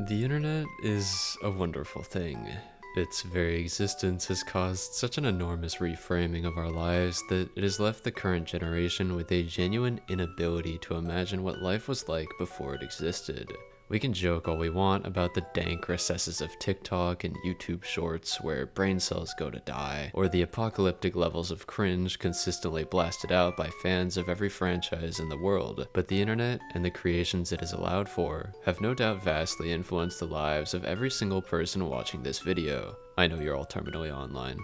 The internet is a wonderful thing. Its very existence has caused such an enormous reframing of our lives that it has left the current generation with a genuine inability to imagine what life was like before it existed. We can joke all we want about the dank recesses of TikTok and YouTube shorts where brain cells go to die, or the apocalyptic levels of cringe consistently blasted out by fans of every franchise in the world, but the internet and the creations it has allowed for have no doubt vastly influenced the lives of every single person watching this video. I know you're all terminally online.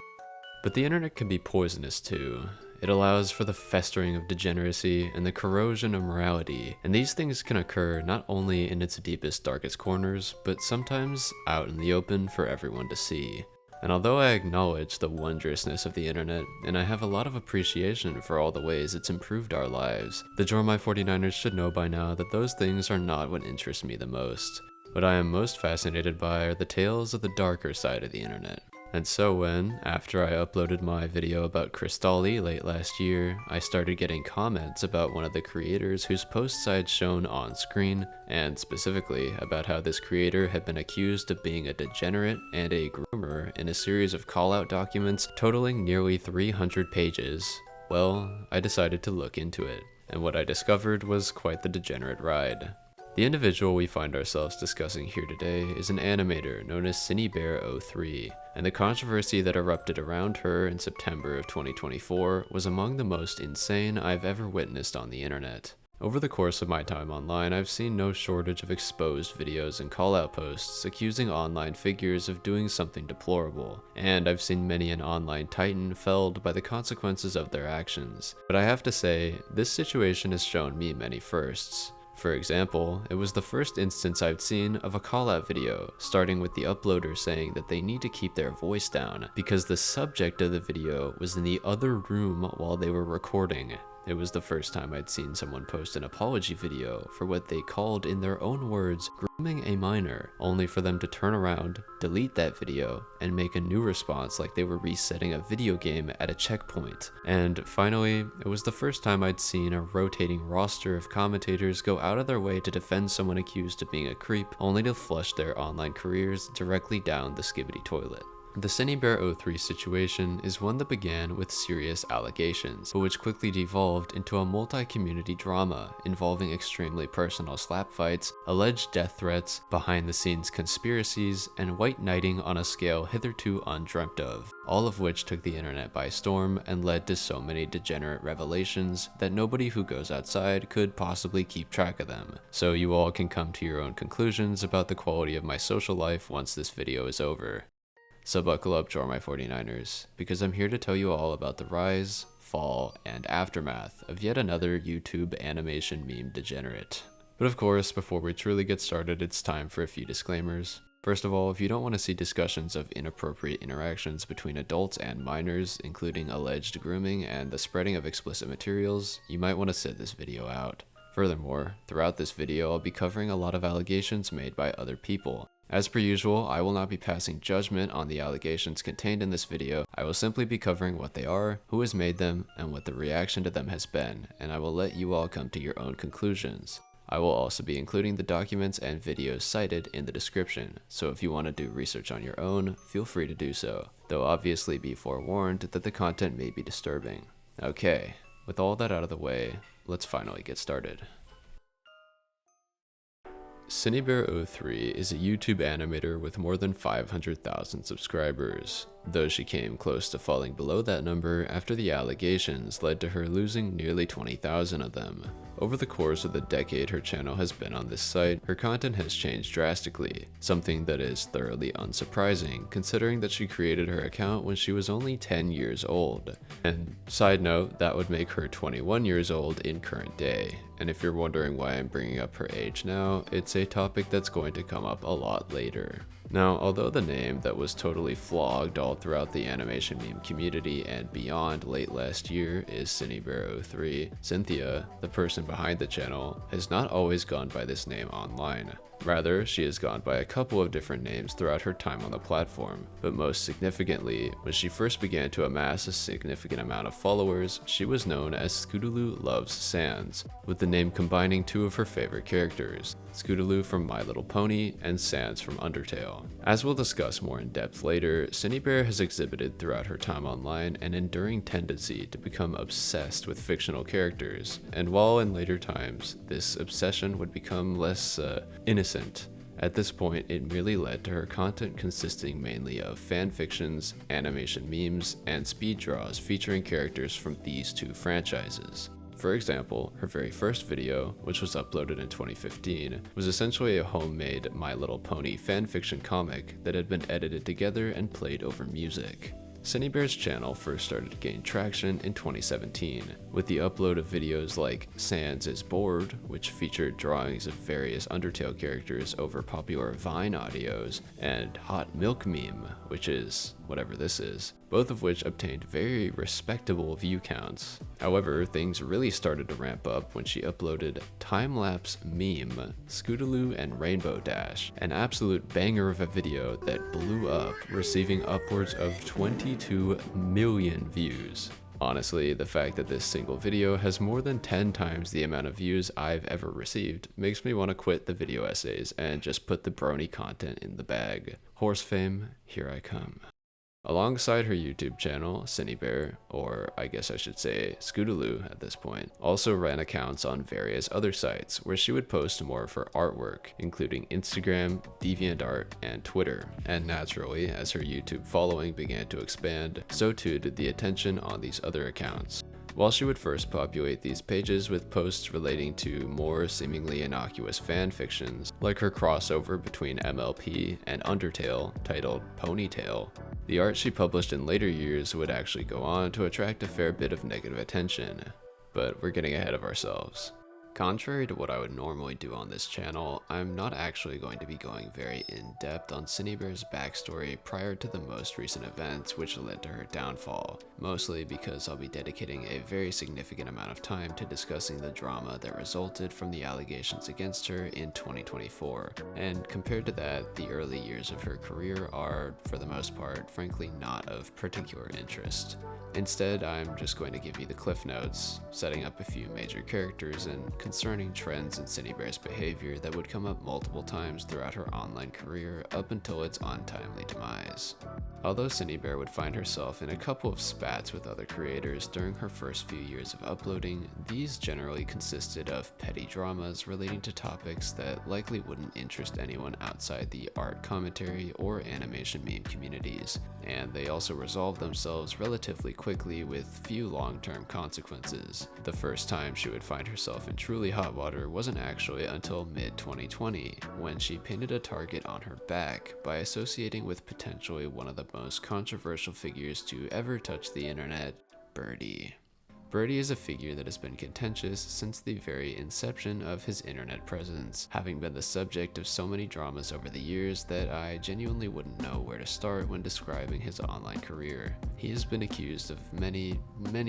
But the internet can be poisonous too. It allows for the festering of degeneracy and the corrosion of morality, and these things can occur not only in its deepest, darkest corners, but sometimes out in the open for everyone to see. And although I acknowledge the wondrousness of the internet, and I have a lot of appreciation for all the ways it's improved our lives, the Jormy 49ers should know by now that those things are not what interests me the most. What I am most fascinated by are the tales of the darker side of the internet. And so when, after I uploaded my video about Crystalli late last year, I started getting comments about one of the creators whose posts I had shown on screen, and specifically about how this creator had been accused of being a degenerate and a groomer in a series of call-out documents totaling nearly 300 pages, well, I decided to look into it, and what I discovered was quite the degenerate ride. The individual we find ourselves discussing here today is an animator known as Synnibear03, and the controversy that erupted around her in September of 2024 was among the most insane I've ever witnessed on the internet. Over the course of my time online, I've seen no shortage of exposed videos and call-out posts accusing online figures of doing something deplorable, and I've seen many an online titan felled by the consequences of their actions. But I have to say, this situation has shown me many firsts. For example, it was the first instance I've seen of a call-out video, starting with the uploader saying that they need to keep their voice down because the subject of the video was in the other room while they were recording. It was the first time I'd seen someone post an apology video for what they called, in their own words, grooming a minor, only for them to turn around, delete that video, and make a new response like they were resetting a video game at a checkpoint. And finally, it was the first time I'd seen a rotating roster of commentators go out of their way to defend someone accused of being a creep, only to flush their online careers directly down the skibbity toilet. The Synnibear03 situation is one that began with serious allegations, but which quickly devolved into a multi-community drama involving extremely personal slap fights, alleged death threats, behind-the-scenes conspiracies, and white knighting on a scale hitherto undreamt of, all of which took the internet by storm and led to so many degenerate revelations that nobody who goes outside could possibly keep track of them. So you all can come to your own conclusions about the quality of my social life once this video is over. So buckle up, Jormy 49ers, because I'm here to tell you all about the rise, fall, and aftermath of yet another YouTube animation meme degenerate. But of course, before we truly get started, it's time for a few disclaimers. First of all, if you don't want to see discussions of inappropriate interactions between adults and minors, including alleged grooming and the spreading of explicit materials, you might want to sit this video out. Furthermore, throughout this video, I'll be covering a lot of allegations made by other people. As per usual, I will not be passing judgment on the allegations contained in this video. I will simply be covering what they are, who has made them, and what the reaction to them has been, and I will let you all come to your own conclusions. I will also be including the documents and videos cited in the description, so if you want to do research on your own, feel free to do so, though obviously be forewarned that the content may be disturbing. Okay, with all that out of the way, let's finally get started. Synnibear03 is a YouTube animator with more than 500,000 subscribers, though she came close to falling below that number after the allegations led to her losing nearly 20,000 of them. Over the course of the decade her channel has been on this site, her content has changed drastically, something that is thoroughly unsurprising considering that she created her account when she was only 10 years old. And side note, that would make her 21 years old in current day. And if you're wondering why I'm bringing up her age now, it's a topic that's going to come up a lot later. Now, although the name that was totally flogged all throughout the animation meme community and beyond late last year is Synnibear03, Cynthia, the person behind the channel, has not always gone by this name online. Rather, she has gone by a couple of different names throughout her time on the platform, but most significantly, when she first began to amass a significant amount of followers, she was known as Scootaloo Loves Sans, with the name combining two of her favorite characters, Scootaloo from My Little Pony and Sans from Undertale. As we'll discuss more in depth later, Synnibear has exhibited throughout her time online an enduring tendency to become obsessed with fictional characters, and while in later times this obsession would become less innocent, at this point it merely led to her content consisting mainly of fanfictions, animation memes, and speed draws featuring characters from these two franchises. For example, her very first video, which was uploaded in 2015, was essentially a homemade My Little Pony fanfiction comic that had been edited together and played over music. Synnibear's channel first started to gain traction in 2017, with the upload of videos like Sans is Bored, which featured drawings of various Undertale characters over popular Vine audios, and Hot Milk Meme, which is whatever this is, both of which obtained very respectable view counts. However, things really started to ramp up when she uploaded Time-Lapse Meme, Scootaloo and Rainbow Dash, an absolute banger of a video that blew up, receiving upwards of 22 million views. Honestly, the fact that this single video has more than 10 times the amount of views I've ever received makes me want to quit the video essays and just put the brony content in the bag. Horse fame, here I come. Alongside her YouTube channel, Synnibear, or I guess I should say Scootaloo at this point, also ran accounts on various other sites where she would post more of her artwork, including Instagram, DeviantArt, and Twitter. And naturally, as her YouTube following began to expand, so too did the attention on these other accounts. While she would first populate these pages with posts relating to more seemingly innocuous fan fictions, like her crossover between MLP and Undertale titled Ponytail, the art she published in later years would actually go on to attract a fair bit of negative attention. But we're getting ahead of ourselves. Contrary to what I would normally do on this channel, I'm not actually going to be going very in-depth on Synnibear's backstory prior to the most recent events which led to her downfall, mostly because I'll be dedicating a very significant amount of time to discussing the drama that resulted from the allegations against her in 2024, and compared to that, the early years of her career are, for the most part, frankly not of particular interest. Instead, I'm just going to give you the cliff notes, setting up a few major characters and concerning trends in Synnibear's behavior that would come up multiple times throughout her online career up until its untimely demise. Although Synnibear would find herself in a couple of spats with other creators during her first few years of uploading, these generally consisted of petty dramas relating to topics that likely wouldn't interest anyone outside the art commentary or animation meme communities, and they also resolved themselves relatively quickly with few long-term consequences. The first time she would find herself in truly hot water wasn't actually until mid-2020, when she painted a target on her back by associating with potentially one of the most controversial figures to ever touch the internet, Birdie. Birdie is a figure that has been contentious since the very inception of his internet presence, having been the subject of so many dramas over the years that I genuinely wouldn't know where to start when describing his online career. He has been accused of many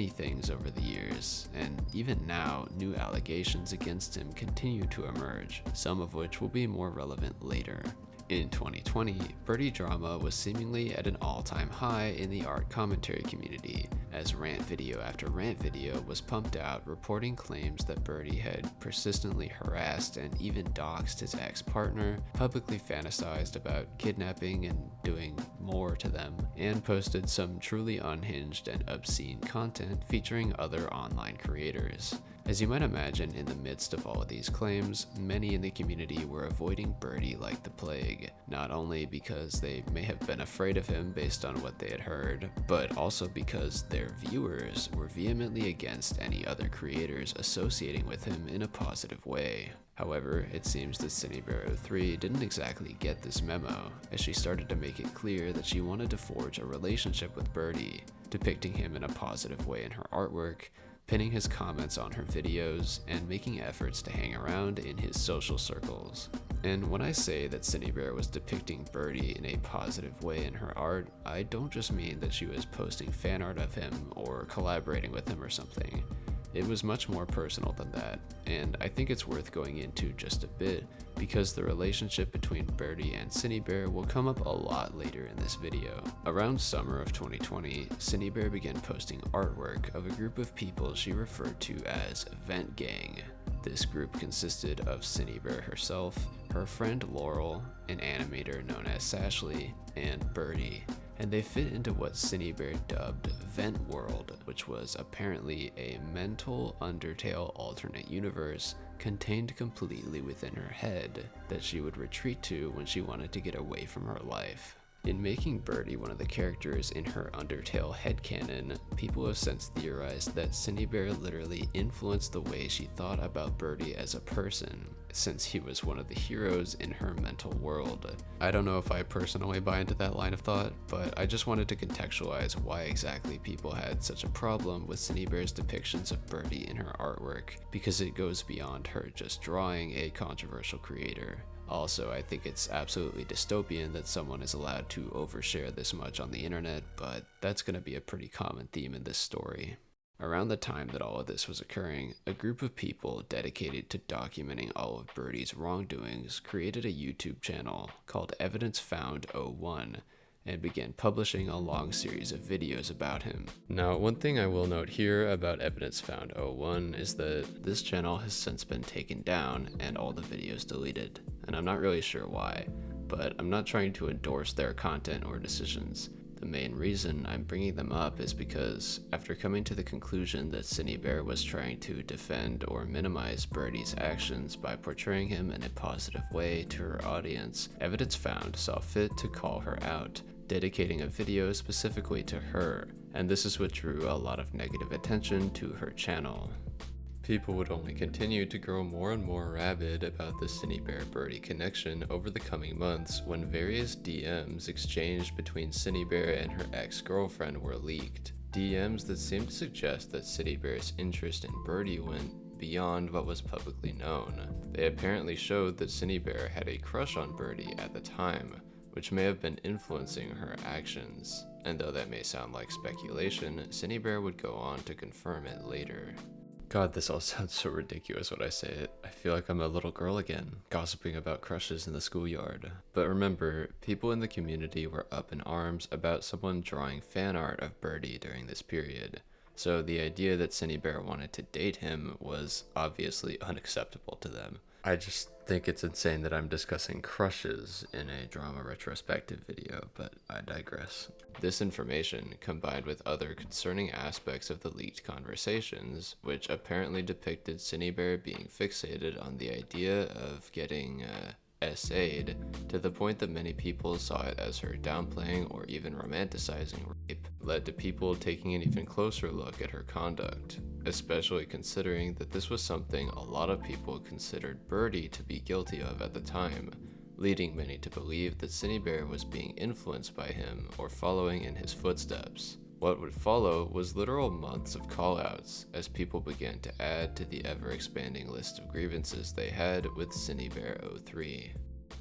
things over the years, and even now, new allegations against him continue to emerge, some of which will be more relevant later. In 2020, Birdie drama was seemingly at an all-time high in the art commentary community, as rant video after rant video was pumped out reporting claims that Birdie had persistently harassed and even doxed his ex-partner, publicly fantasized about kidnapping and doing more to them, and posted some truly unhinged and obscene content featuring other online creators. As you might imagine, in the midst of all of these claims, many in the community were avoiding Birdie like the plague, not only because they may have been afraid of him based on what they had heard, but also because their viewers were vehemently against any other creators associating with him in a positive way. However, it seems that Synnibear03 didn't exactly get this memo, as she started to make it clear that she wanted to forge a relationship with Birdie, depicting him in a positive way in her artwork, pinning his comments on her videos, and making efforts to hang around in his social circles. And when I say that Synnibear was depicting Birdie in a positive way in her art, I don't just mean that she was posting fan art of him or collaborating with him or something. it was much more personal than that, and I think it's worth going into just a bit because the relationship between Birdie and Synnibear will come up a lot later in this video. Around summer of 2020, Synnibear began posting artwork of a group of people she referred to as Vent Gang. This group consisted of Synnibear herself, her friend Laurel, an animator known as Sashley, and Birdie, and they fit into what Synnibear dubbed Vent World, which was apparently a mental Undertale alternate universe contained completely within her head that she would retreat to when she wanted to get away from her life. In making Birdie one of the characters in her Undertale headcanon, people have since theorized that Synnibear literally influenced the way she thought about Birdie as a person, since he was one of the heroes in her mental world. I don't know if I personally buy into that line of thought, but I just wanted to contextualize why exactly people had such a problem with Synnibear's depictions of Birdie in her artwork, because it goes beyond her just drawing a controversial creator. Also, I think it's absolutely dystopian that someone is allowed to overshare this much on the internet, but that's going to be a pretty common theme in this story. Around the time that all of this was occurring, a group of people dedicated to documenting all of Birdie's wrongdoings created a YouTube channel called Evidence Found 01 and began publishing a long series of videos about him. Now, one thing I will note here about Evidence Found 01 is that this channel has since been taken down and all the videos deleted, and I'm not really sure why, but I'm not trying to endorse their content or decisions. The main reason I'm bringing them up is because after coming to the conclusion that Synnibear was trying to defend or minimize Birdie's actions by portraying him in a positive way to her audience, Evidence Found saw fit to call her out, dedicating a video specifically to her, and this is what drew a lot of negative attention to her channel. People would only continue to grow more and more rabid about the Synnibear-Birdie connection over the coming months when various DMs exchanged between Synnibear and her ex-girlfriend were leaked. DMs that seemed to suggest that Synnibear's interest in Birdie went beyond what was publicly known. They apparently showed that Synnibear had a crush on Birdie at the time, which may have been influencing her actions. And though that may sound like speculation, Synnibear would go on to confirm it later. God, this all sounds so ridiculous when I say it. I feel like I'm a little girl again, gossiping about crushes in the schoolyard. But remember, people in the community were up in arms about someone drawing fan art of Birdie during this period. So the idea that Synnibear wanted to date him was obviously unacceptable to them. I just think it's insane that I'm discussing crushes in a drama retrospective video, but I digress. This information, combined with other concerning aspects of the leaked conversations, which apparently depicted Synnibear being fixated on the idea of getting SA'd, to the point that many people saw it as her downplaying or even romanticizing rape, led to people taking an even closer look at her conduct, especially considering that this was something a lot of people considered Birdie to be guilty of at the time, leading many to believe that Synnibear was being influenced by him or following in his footsteps. What would follow was literal months of callouts as people began to add to the ever-expanding list of grievances they had with Synnibear 03.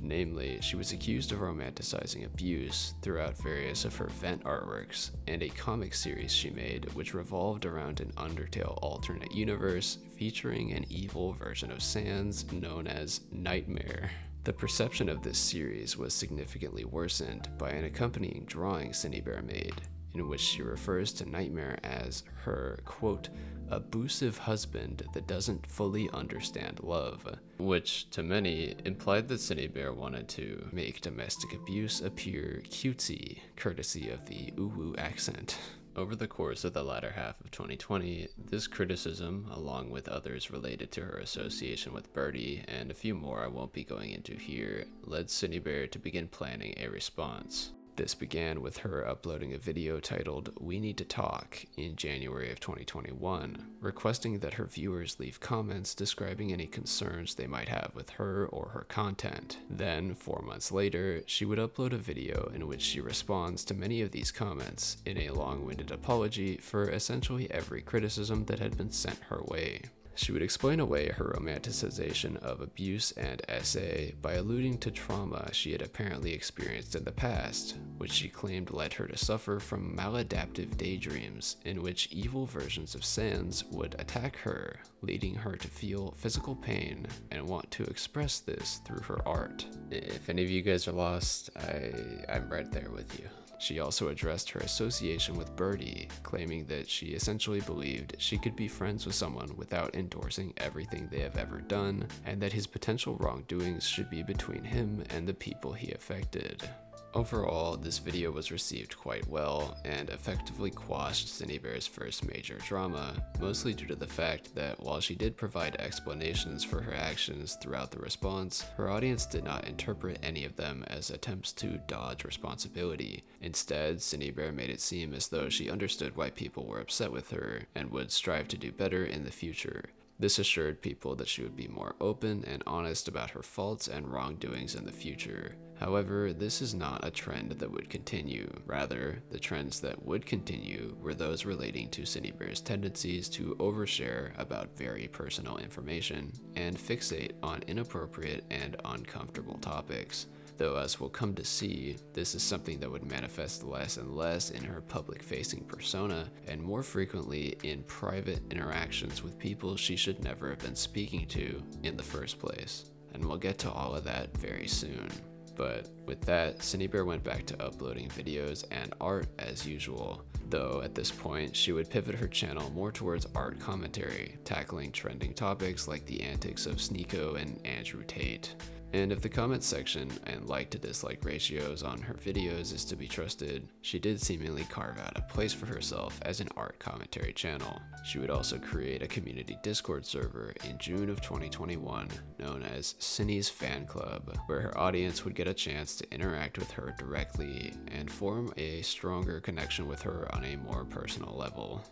Namely, she was accused of romanticizing abuse throughout various of her vent artworks, and a comic series she made which revolved around an Undertale alternate universe featuring an evil version of Sans known as Nightmare. The perception of this series was significantly worsened by an accompanying drawing Synnibear made, in which she refers to Nightmare as her, quote, abusive husband that doesn't fully understand love, which to many implied that Synnibear wanted to make domestic abuse appear cutesy, courtesy of the uwu accent. Over the course of the latter half of 2020, this criticism, along with others related to her association with Birdie, and a few more I won't be going into here, led Synnibear to begin planning a response. This began with her uploading a video titled We Need to Talk in January of 2021, requesting that her viewers leave comments describing any concerns they might have with her or her content. Then, 4 months later, she would upload a video in which she responds to many of these comments in a long-winded apology for essentially every criticism that had been sent her way. She would explain away her romanticization of abuse and SA by alluding to trauma she had apparently experienced in the past, which she claimed led her to suffer from maladaptive daydreams in which evil versions of Sans would attack her, leading her to feel physical pain and want to express this through her art. If any of you guys are lost, I'm right there with you. She also addressed her association with Birdie, claiming that she essentially believed she could be friends with someone without endorsing everything they have ever done, and that his potential wrongdoings should be between him and the people he affected. Overall, this video was received quite well and effectively quashed Synnibear's first major drama, mostly due to the fact that while she did provide explanations for her actions throughout the response, her audience did not interpret any of them as attempts to dodge responsibility. Instead, Synnibear made it seem as though she understood why people were upset with her and would strive to do better in the future. This assured people that she would be more open and honest about her faults and wrongdoings in the future. However, this is not a trend that would continue. Rather, the trends that would continue were those relating to Synnibear's tendencies to overshare about very personal information and fixate on inappropriate and uncomfortable topics. Though, as we'll come to see, this is something that would manifest less and less in her public-facing persona, and more frequently in private interactions with people she should never have been speaking to in the first place. And we'll get to all of that very soon. But with that, Synnibear went back to uploading videos and art as usual, though at this point she would pivot her channel more towards art commentary, tackling trending topics like the antics of Sneeko and Andrew Tate. And if the comment section and like to dislike ratios on her videos is to be trusted, she did seemingly carve out a place for herself as an art commentary channel. She would also create a community Discord server in June of 2021 known as Synni's Fan Club, where her audience would get a chance to interact with her directly and form a stronger connection with her on a more personal level.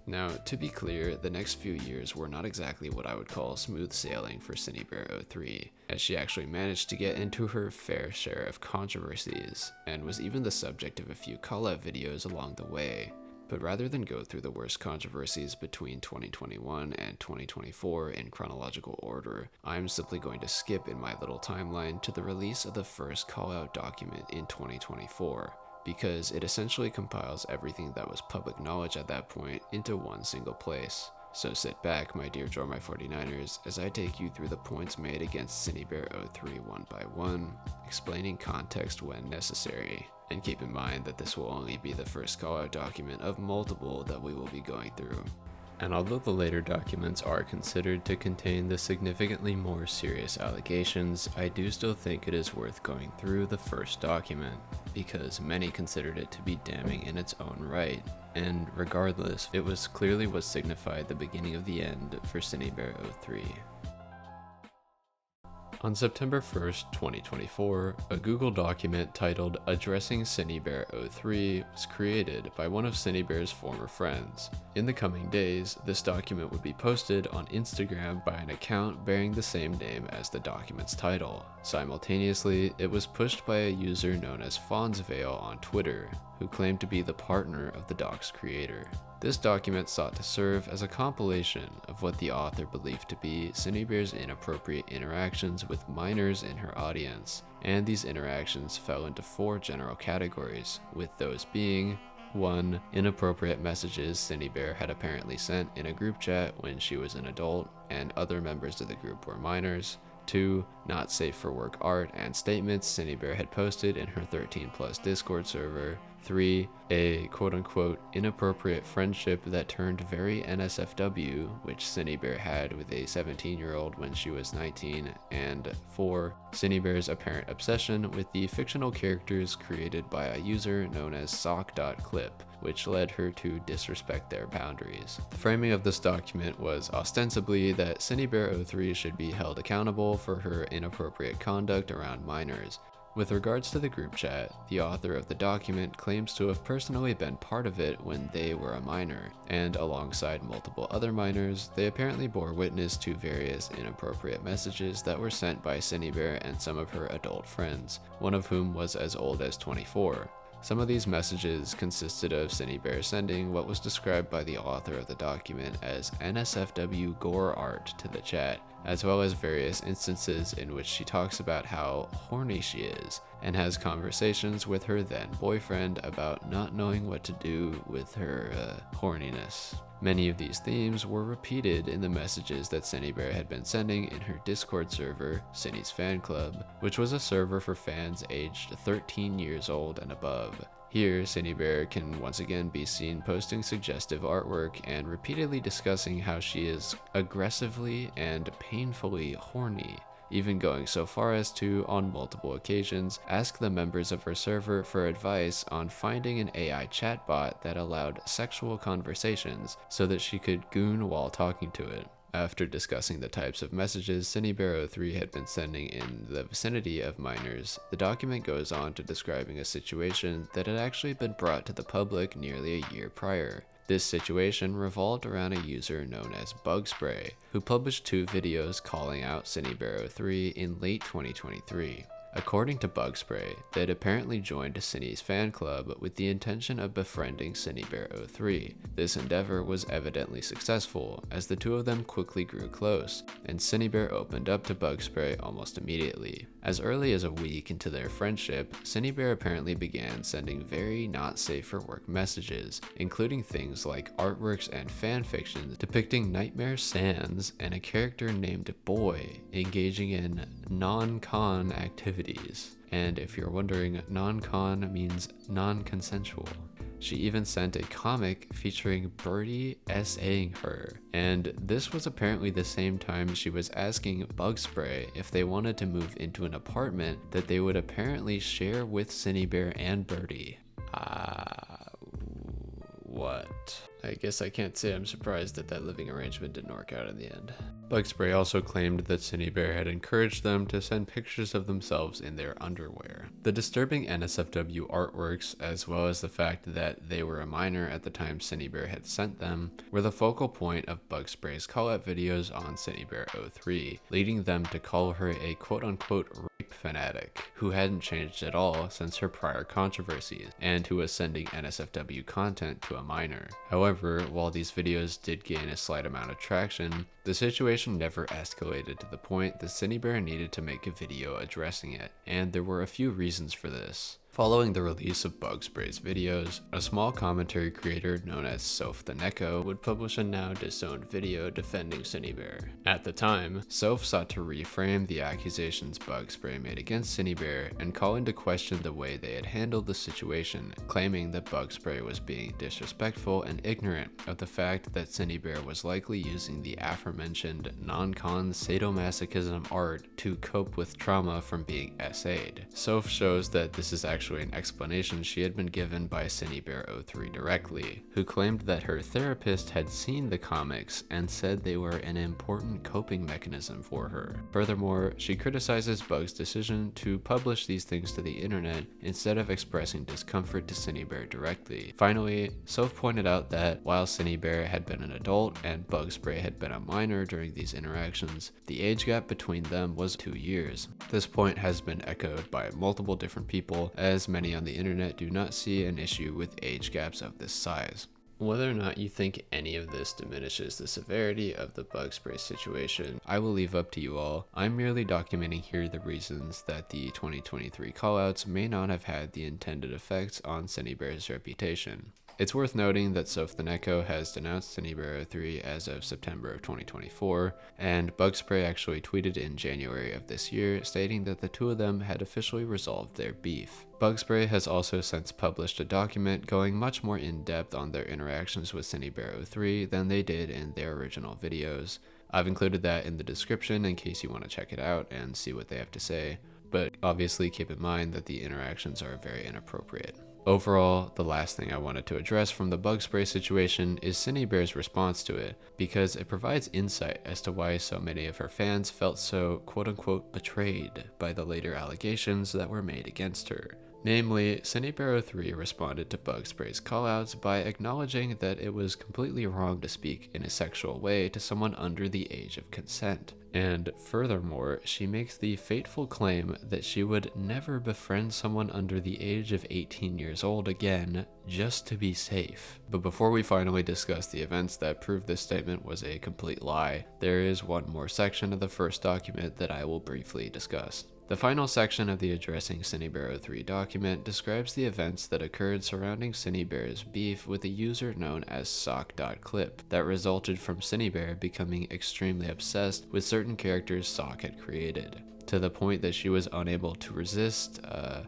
Now, to be clear, the next few years were not exactly what I would call smooth sailing for Synnibear03, as she actually managed to get into her fair share of controversies, and was even the subject of a few call-out videos along the way. But rather than go through the worst controversies between 2021 and 2024 in chronological order, I'm simply going to skip in my little timeline to the release of the first call-out document in 2024. Because it essentially compiles everything that was public knowledge at that point into one single place. So sit back, my dear Draw My 49ers, as I take you through the points made against Synnibear03 one by one, explaining context when necessary. And keep in mind that this will only be the first call-out document of multiple that we will be going through. And although the later documents are considered to contain the significantly more serious allegations, I do still think it is worth going through the first document, because many considered it to be damning in its own right. And regardless, it was clearly what signified the beginning of the end for Synnibear03. On September 1st, 2024, a Google document titled Addressing Synnibear03 was created by one of Synnibear's former friends. In the coming days, this document would be posted on Instagram by an account bearing the same name as the document's title. Simultaneously, it was pushed by a user known as Fonzvale on Twitter, who claimed to be the partner of the doc's creator. This document sought to serve as a compilation of what the author believed to be Synnibear's inappropriate interactions with minors in her audience, and these interactions fell into 4 general categories, with those being 1. Inappropriate messages Synnibear had apparently sent in a group chat when she was an adult and other members of the group were minors. 2. Not safe for work art and statements Synnibear had posted in her 13+ Discord server. 3. A quote-unquote inappropriate friendship that turned very NSFW, which Synnibear had with a 17-year-old when she was 19. And 4. Synnibear's apparent obsession with the fictional characters created by a user known as sock.clip, which led her to disrespect their boundaries. The framing of this document was ostensibly that Synnibear03 should be held accountable for her inappropriate conduct around minors. With regards to the group chat, the author of the document claims to have personally been part of it when they were a minor, and alongside multiple other minors, they apparently bore witness to various inappropriate messages that were sent by Synnibear and some of her adult friends, one of whom was as old as 24. Some of these messages consisted of Synnibear sending what was described by the author of the document as NSFW gore art to the chat, as well as various instances in which she talks about how horny she is, and has conversations with her then boyfriend about not knowing what to do with her horniness. Many of these themes were repeated in the messages that Synnibear had been sending in her Discord server, Synni's Fan Club, which was a server for fans aged 13 years old and above. Here, Synnibear can once again be seen posting suggestive artwork and repeatedly discussing how she is aggressively and painfully horny, even going so far as to, on multiple occasions, ask the members of her server for advice on finding an AI chatbot that allowed sexual conversations so that she could goon while talking to it. After discussing the types of messages Synnibear03 had been sending in the vicinity of minors, the document goes on to describing a situation that had actually been brought to the public nearly a year prior. This situation revolved around a user known as Bugspray, who published 2 videos calling out Synnibear03 in late 2023. According to Bugspray, they had apparently joined Synni's fan club with the intention of befriending Synnibear03. This endeavor was evidently successful, as the two of them quickly grew close, and Synnibear opened up to Bugspray almost immediately. As early as a week into their friendship, Synnibear apparently began sending very not safe for work messages, including things like artworks and fanfictions depicting nightmare sands and a character named Boy engaging in non-con activities. And if you're wondering, non-con means non-consensual. She even sent a comic featuring Birdie essaying her, and this was apparently the same time she was asking Bugspray if they wanted to move into an apartment that they would apparently share with Synnibear and Birdie. What? I guess I can't say I'm surprised that that living arrangement didn't work out in the end. Bugspray also claimed that Synnibear had encouraged them to send pictures of themselves in their underwear. The disturbing NSFW artworks, as well as the fact that they were a minor at the time Synnibear had sent them, were the focal point of Bugspray's call-out videos on Synnibear03, leading them to call her a quote-unquote rape fanatic, who hadn't changed at all since her prior controversies, and who was sending NSFW content to a minor. However, while these videos did gain a slight amount of traction, the situation never escalated to the point that Synnibear needed to make a video addressing it, and there were a few reasons for this. Following the release of Bugspray's videos, a small commentary creator known as Soph the Neko would publish a now disowned video defending Synnibear. At the time, Soph sought to reframe the accusations Bugspray made against Synnibear and call into question the way they had handled the situation, claiming that Bugspray was being disrespectful and ignorant of the fact that Synnibear was likely using the aforementioned non-con sadomasochism art to cope with trauma from being essayed. Soph shows that this is actually an explanation she had been given by Synnibear03 directly, who claimed that her therapist had seen the comics and said they were an important coping mechanism for her. Furthermore, she criticizes Bug's decision to publish these things to the internet instead of expressing discomfort to Synnibear directly. Finally, Soph pointed out that while Synnibear had been an adult and Bugspray had been a minor during these interactions, the age gap between them was 2 years. This point has been echoed by multiple different people, as many on the internet do not see an issue with age gaps of this size. Whether or not you think any of this diminishes the severity of the Bugspray situation, I will leave up to you all. I'm merely documenting here the reasons that the 2023 callouts may not have had the intended effects on Synnibear's reputation. It's worth noting that Soph the Neko has denounced Synnibear03 as of September of 2024, and Bugspray actually tweeted in January of this year stating that the two of them had officially resolved their beef. Bugspray has also since published a document going much more in depth on their interactions with Synnibear03 than they did in their original videos. I've included that in the description in case you want to check it out and see what they have to say, but obviously keep in mind that the interactions are very inappropriate. Overall, the last thing I wanted to address from the Bugspray situation is Synnibear's response to it, because it provides insight as to why so many of her fans felt so quote-unquote betrayed by the later allegations that were made against her. Namely, Synnibear03 responded to Bugspray's callouts by acknowledging that it was completely wrong to speak in a sexual way to someone under the age of consent. And furthermore, she makes the fateful claim that she would never befriend someone under the age of 18 years old again, just to be safe. But before we finally discuss the events that prove this statement was a complete lie, there is one more section of the first document that I will briefly discuss. The final section of the Addressing Synnibear03 document describes the events that occurred surrounding Synnibear's beef with a user known as Sock.clip that resulted from Synnibear becoming extremely obsessed with certain characters Sock had created, to the point that she was unable to resist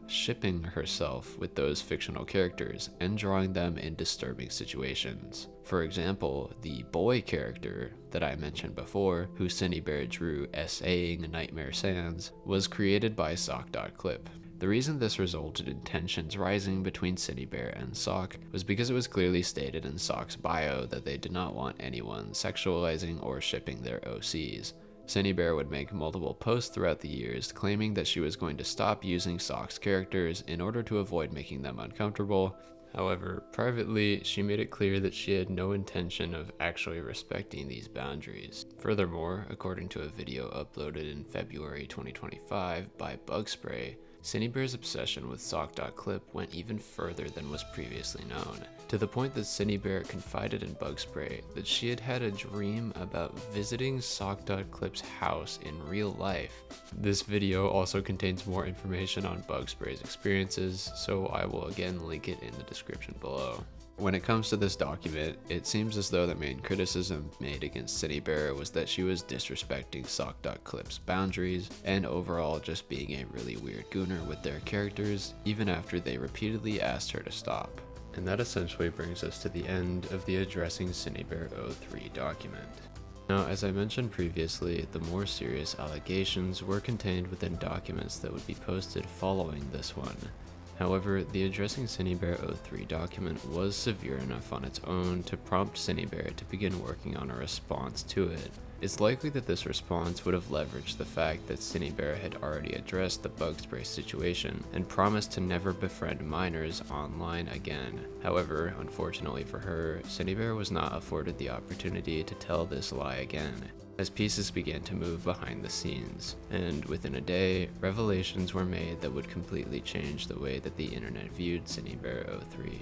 shipping herself with those fictional characters and drawing them in disturbing situations. For example, the boy character that I mentioned before, who Synnibear drew essaying Nightmare Sands, was created by Sock.clip. The reason this resulted in tensions rising between Synnibear and Sock was because it was clearly stated in Sock's bio that they did not want anyone sexualizing or shipping their OCs. Synnibear would make multiple posts throughout the years claiming that she was going to stop using Sock's characters in order to avoid making them uncomfortable. However, privately, she made it clear that she had no intention of actually respecting these boundaries. Furthermore, according to a video uploaded in February 2025 by Bugspray, Synnibear's obsession with Sock.clip went even further than was previously known, to the point that Synnibear confided in Bugspray that she had had a dream about visiting Sock.clip's house in real life. This video also contains more information on Bugspray's experiences, so I will again link it in the description below. When it comes to this document, it seems as though the main criticism made against Synnibear was that she was disrespecting Sock.clip's boundaries and overall just being a really weird gooner with their characters, even after they repeatedly asked her to stop. And that essentially brings us to the end of the Addressing Synnibear03 document. Now, as I mentioned previously, the more serious allegations were contained within documents that would be posted following this one. However, the Addressing Synnibear03 document was severe enough on its own to prompt Synnibear to begin working on a response to it. It's likely that this response would have leveraged the fact that Synnibear had already addressed the Bugspray situation and promised to never befriend minors online again. However, unfortunately for her, Synnibear was not afforded the opportunity to tell this lie again, as pieces began to move behind the scenes, and within a day, revelations were made that would completely change the way that the internet viewed Synnibear03.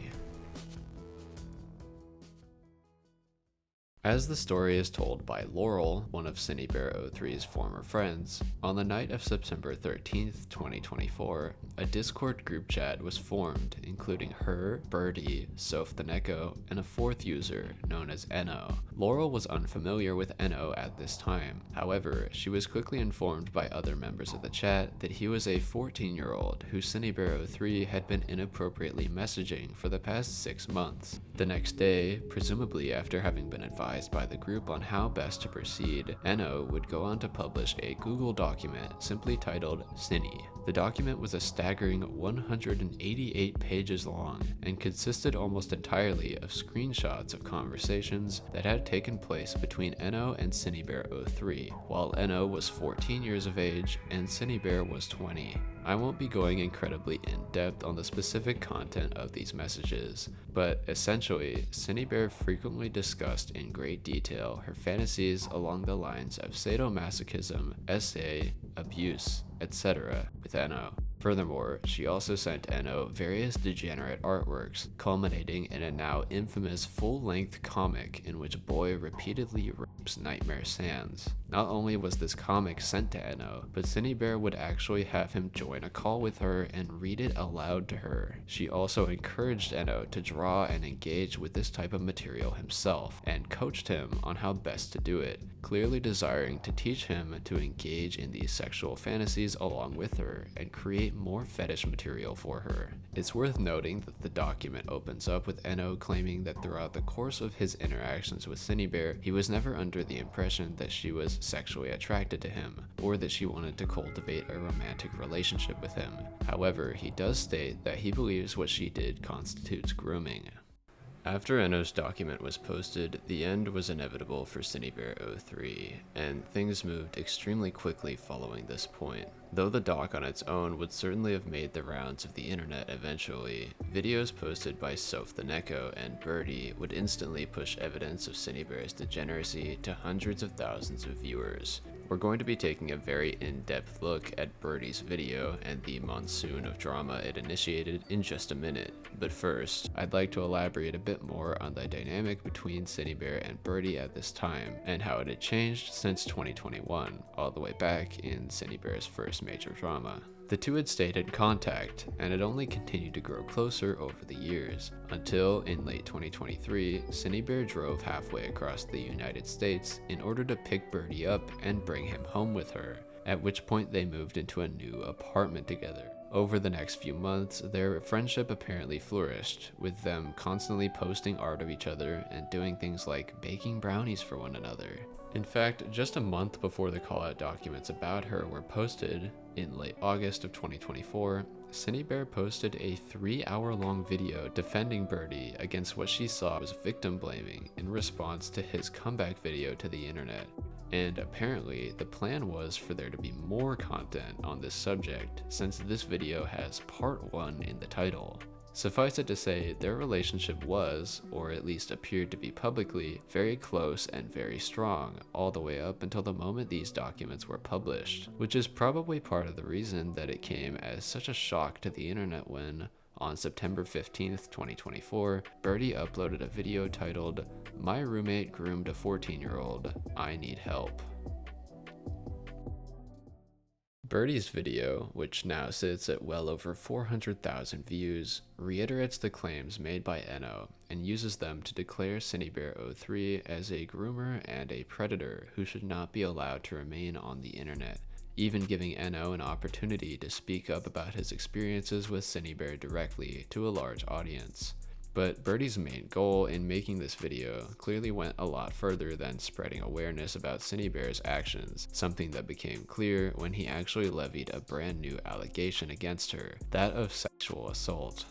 As the story is told by Laurel, one of Synnibear03's former friends, on the night of September 13th, 2024, a Discord group chat was formed, including her, Birdie, Soph the Neko, and a fourth user known as Eno. Laurel was unfamiliar with Eno at this time. However, she was quickly informed by other members of the chat that he was a 14-year-old who Synnibear03 had been inappropriately messaging for the past 6 months. The next day, presumably after having been advised by the group on how best to proceed, Eno would go on to publish a Google document simply titled Synni. The document was a staggering 188 pages long and consisted almost entirely of screenshots of conversations that had taken place between Eno and Synnibear03, while Eno was 14 years of age and Synnibear was 20. I won't be going incredibly in-depth on the specific content of these messages, but essentially, Synnibear frequently discussed in great detail her fantasies along the lines of sadomasochism, SA, abuse, etc. with Eno. Furthermore, she also sent Eno various Degenerate artworks, culminating in a now infamous full-length comic in which Boy repeatedly rapes Nightmare Sands. Not only was this comic sent to Eno, but Synnibear would actually have him join a call with her and read it aloud to her. She also encouraged Eno to draw and engage with this type of material himself, and coached him on how best to do it, clearly desiring to teach him to engage in these sexual fantasies along with her and create more fetish material for her. It's worth noting that the document opens up with Eno claiming that throughout the course of his interactions with Synnibear, he was never under the impression that she was sexually attracted to him, or that she wanted to cultivate a romantic relationship with him. However, he does state that he believes what she did constitutes grooming. After Eno's document was posted, the end was inevitable for Synnibear03, and things moved extremely quickly following this point. Though the doc on its own would certainly have made the rounds of the internet eventually, videos posted by Soph the Neko and Birdie would instantly push evidence of Synnibear's degeneracy to hundreds of thousands of viewers. We're going to be taking a very in-depth look at Birdie's video and the monsoon of drama it initiated in just a minute, but first, I'd like to elaborate a bit more on the dynamic between Synnibear and Birdie at this time, and how it had changed since 2021, all the way back in Synnibear's first major drama. The two had stayed in contact, and had only continued to grow closer over the years, until in late 2023, Synnibear drove halfway across the United States in order to pick Birdie up and bring him home with her, at which point they moved into a new apartment together. Over the next few months, their friendship apparently flourished, with them constantly posting art of each other and doing things like baking brownies for one another. In fact, just a month before the call-out documents about her were posted, in late August of 2024, Synnibear posted a 3-hour-long video defending Birdie against what she saw was victim blaming in response to his comeback video to the internet. And apparently, the plan was for there to be more content on this subject, since this video has part 1 in the title. Suffice it to say, their relationship was, or at least appeared to be publicly, very close and very strong, all the way up until the moment these documents were published, which is probably part of the reason that it came as such a shock to the internet when, on September 15th, 2024, Birdie uploaded a video titled, "My Roommate Groomed a 14-year-old, I Need Help." Birdie's video, which now sits at well over 400,000 views, reiterates the claims made by Eno and uses them to declare Synnibear03 as a groomer and a predator who should not be allowed to remain on the internet, even giving Eno an opportunity to speak up about his experiences with Synnibear directly to a large audience. But Birdie's main goal in making this video clearly went a lot further than spreading awareness about Synnibear's actions, something that became clear when he actually levied a brand new allegation against her, that of sexual assault.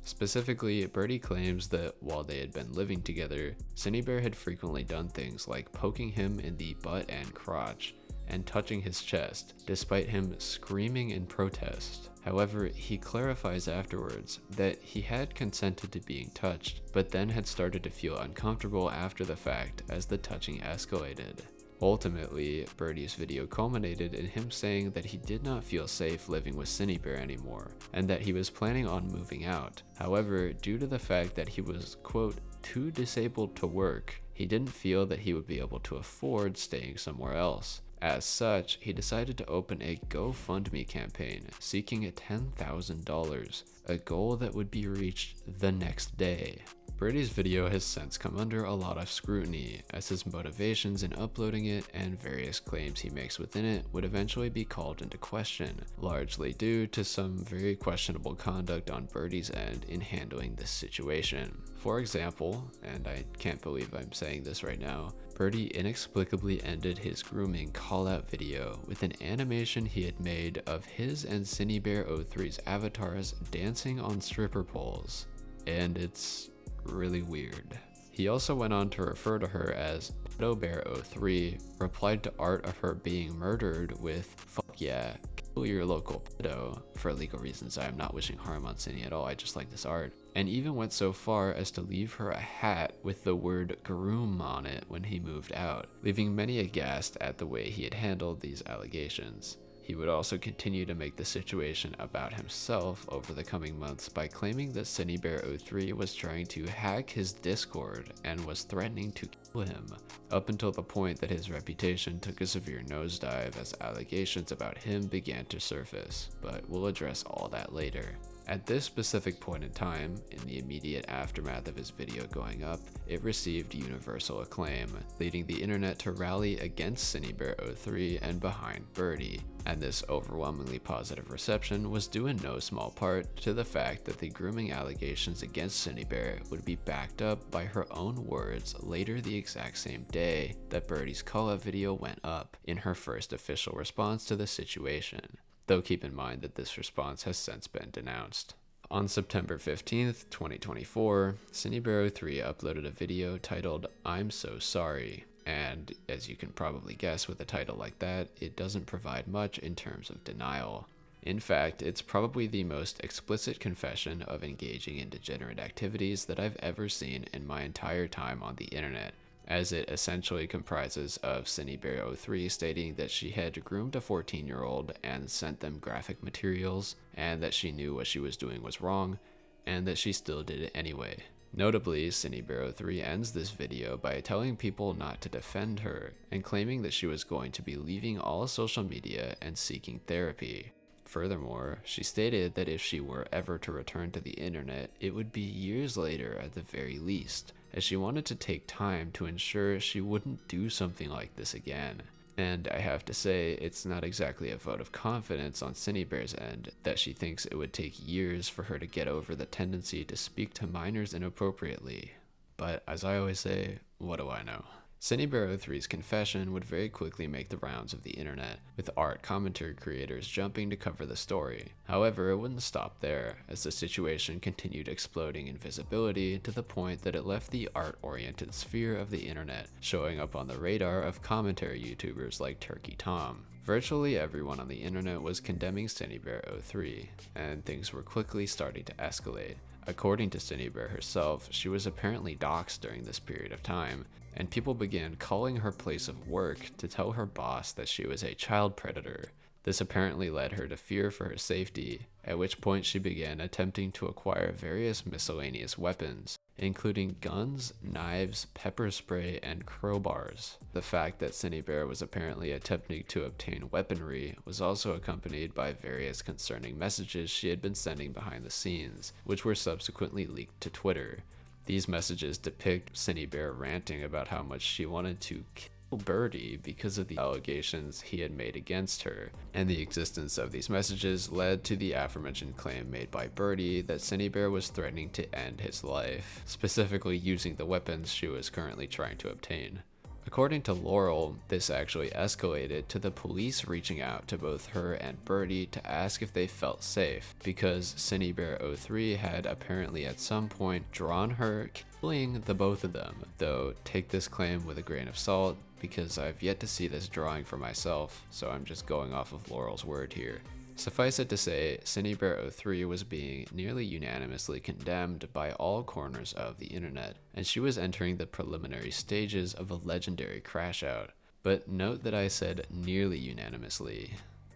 Specifically, Birdie claims that while they had been living together, Synnibear had frequently done things like poking him in the butt and crotch, and touching his chest, despite him screaming in protest. However, he clarifies afterwards that he had consented to being touched, but then had started to feel uncomfortable after the fact as the touching escalated. Ultimately, Birdie's video culminated in him saying that he did not feel safe living with Synnibear anymore, and that he was planning on moving out. However, due to the fact that he was, quote, too disabled to work, he didn't feel that he would be able to afford staying somewhere else. As such, he decided to open a GoFundMe campaign seeking $10,000, a goal that would be reached the next day. Birdie's video has since come under a lot of scrutiny, as his motivations in uploading it and various claims he makes within it would eventually be called into question, largely due to some very questionable conduct on Birdie's end in handling this situation. For example, and I can't believe I'm saying this right now, Birdie inexplicably ended his grooming call-out video with an animation he had made of his and Synnibear03's avatars dancing on stripper poles, and it's really weird. He also went on to refer to her as PedoBear03, replied to art of her being murdered with "fuck yeah, kill your local pedo." For legal reasons, I am not wishing harm on Synni at all, I just like this art. And even went so far as to leave her a hat with the word groom on it when he moved out, leaving many aghast at the way he had handled these allegations. He would also continue to make the situation about himself over the coming months by claiming that Synnibear03 was trying to hack his Discord and was threatening to kill him, up until the point that his reputation took a severe nosedive as allegations about him began to surface, but we'll address all that later. At this specific point in time, in the immediate aftermath of his video going up, it received universal acclaim, leading the internet to rally against Synnibear03 and behind Birdie, and this overwhelmingly positive reception was due in no small part to the fact that the grooming allegations against Synnibear would be backed up by her own words later the exact same day that Birdie's call-out video went up, in her first official response to the situation. Though keep in mind that this response has since been denounced. On September 15th, 2024, Synnibear03 uploaded a video titled "I'm So Sorry," and as you can probably guess with a title like that, it doesn't provide much in terms of denial. In fact, it's probably the most explicit confession of engaging in degenerate activities that I've ever seen in my entire time on the internet, as it essentially comprises of Synnibear03 stating that she had groomed a 14-year-old and sent them graphic materials, and that she knew what she was doing was wrong, and that she still did it anyway. Notably, Synnibear03 ends this video by telling people not to defend her, and claiming that she was going to be leaving all social media and seeking therapy. Furthermore, she stated that if she were ever to return to the internet, it would be years later at the very least, as she wanted to take time to ensure she wouldn't do something like this again. And I have to say, it's not exactly a vote of confidence on Synnibear's end that she thinks it would take years for her to get over the tendency to speak to minors inappropriately. But as I always say, what do I know? Synnibear03's confession would very quickly make the rounds of the internet, with art commentary creators jumping to cover the story. However, it wouldn't stop there, as the situation continued exploding in visibility to the point that it left the art-oriented sphere of the internet, showing up on the radar of commentary YouTubers like Turkey Tom. Virtually everyone on the internet was condemning Synnibear03, and things were quickly starting to escalate. According to Synnibear herself, she was apparently doxxed during this period of time, and people began calling her place of work to tell her boss that she was a child predator. This apparently led her to fear for her safety, at which point she began attempting to acquire various miscellaneous weapons, including guns, knives, pepper spray, and crowbars. The fact that Synnibear was apparently attempting to obtain weaponry was also accompanied by various concerning messages she had been sending behind the scenes, which were subsequently leaked to Twitter. These messages depict Synnibear ranting about how much she wanted to kill Birdie because of the allegations he had made against her, and the existence of these messages led to the aforementioned claim made by Birdie that Synnibear was threatening to end his life, specifically using the weapons she was currently trying to obtain. According to Laurel, this actually escalated to the police reaching out to both her and Birdie to ask if they felt safe, because Synnibear03 had apparently at some point drawn her, killing the both of them, though take this claim with a grain of salt, because I've yet to see this drawing for myself, so I'm just going off of Laurel's word here. Suffice it to say, Synnibear03 was being nearly unanimously condemned by all corners of the internet, and she was entering the preliminary stages of a legendary crash out. But note that I said nearly unanimously.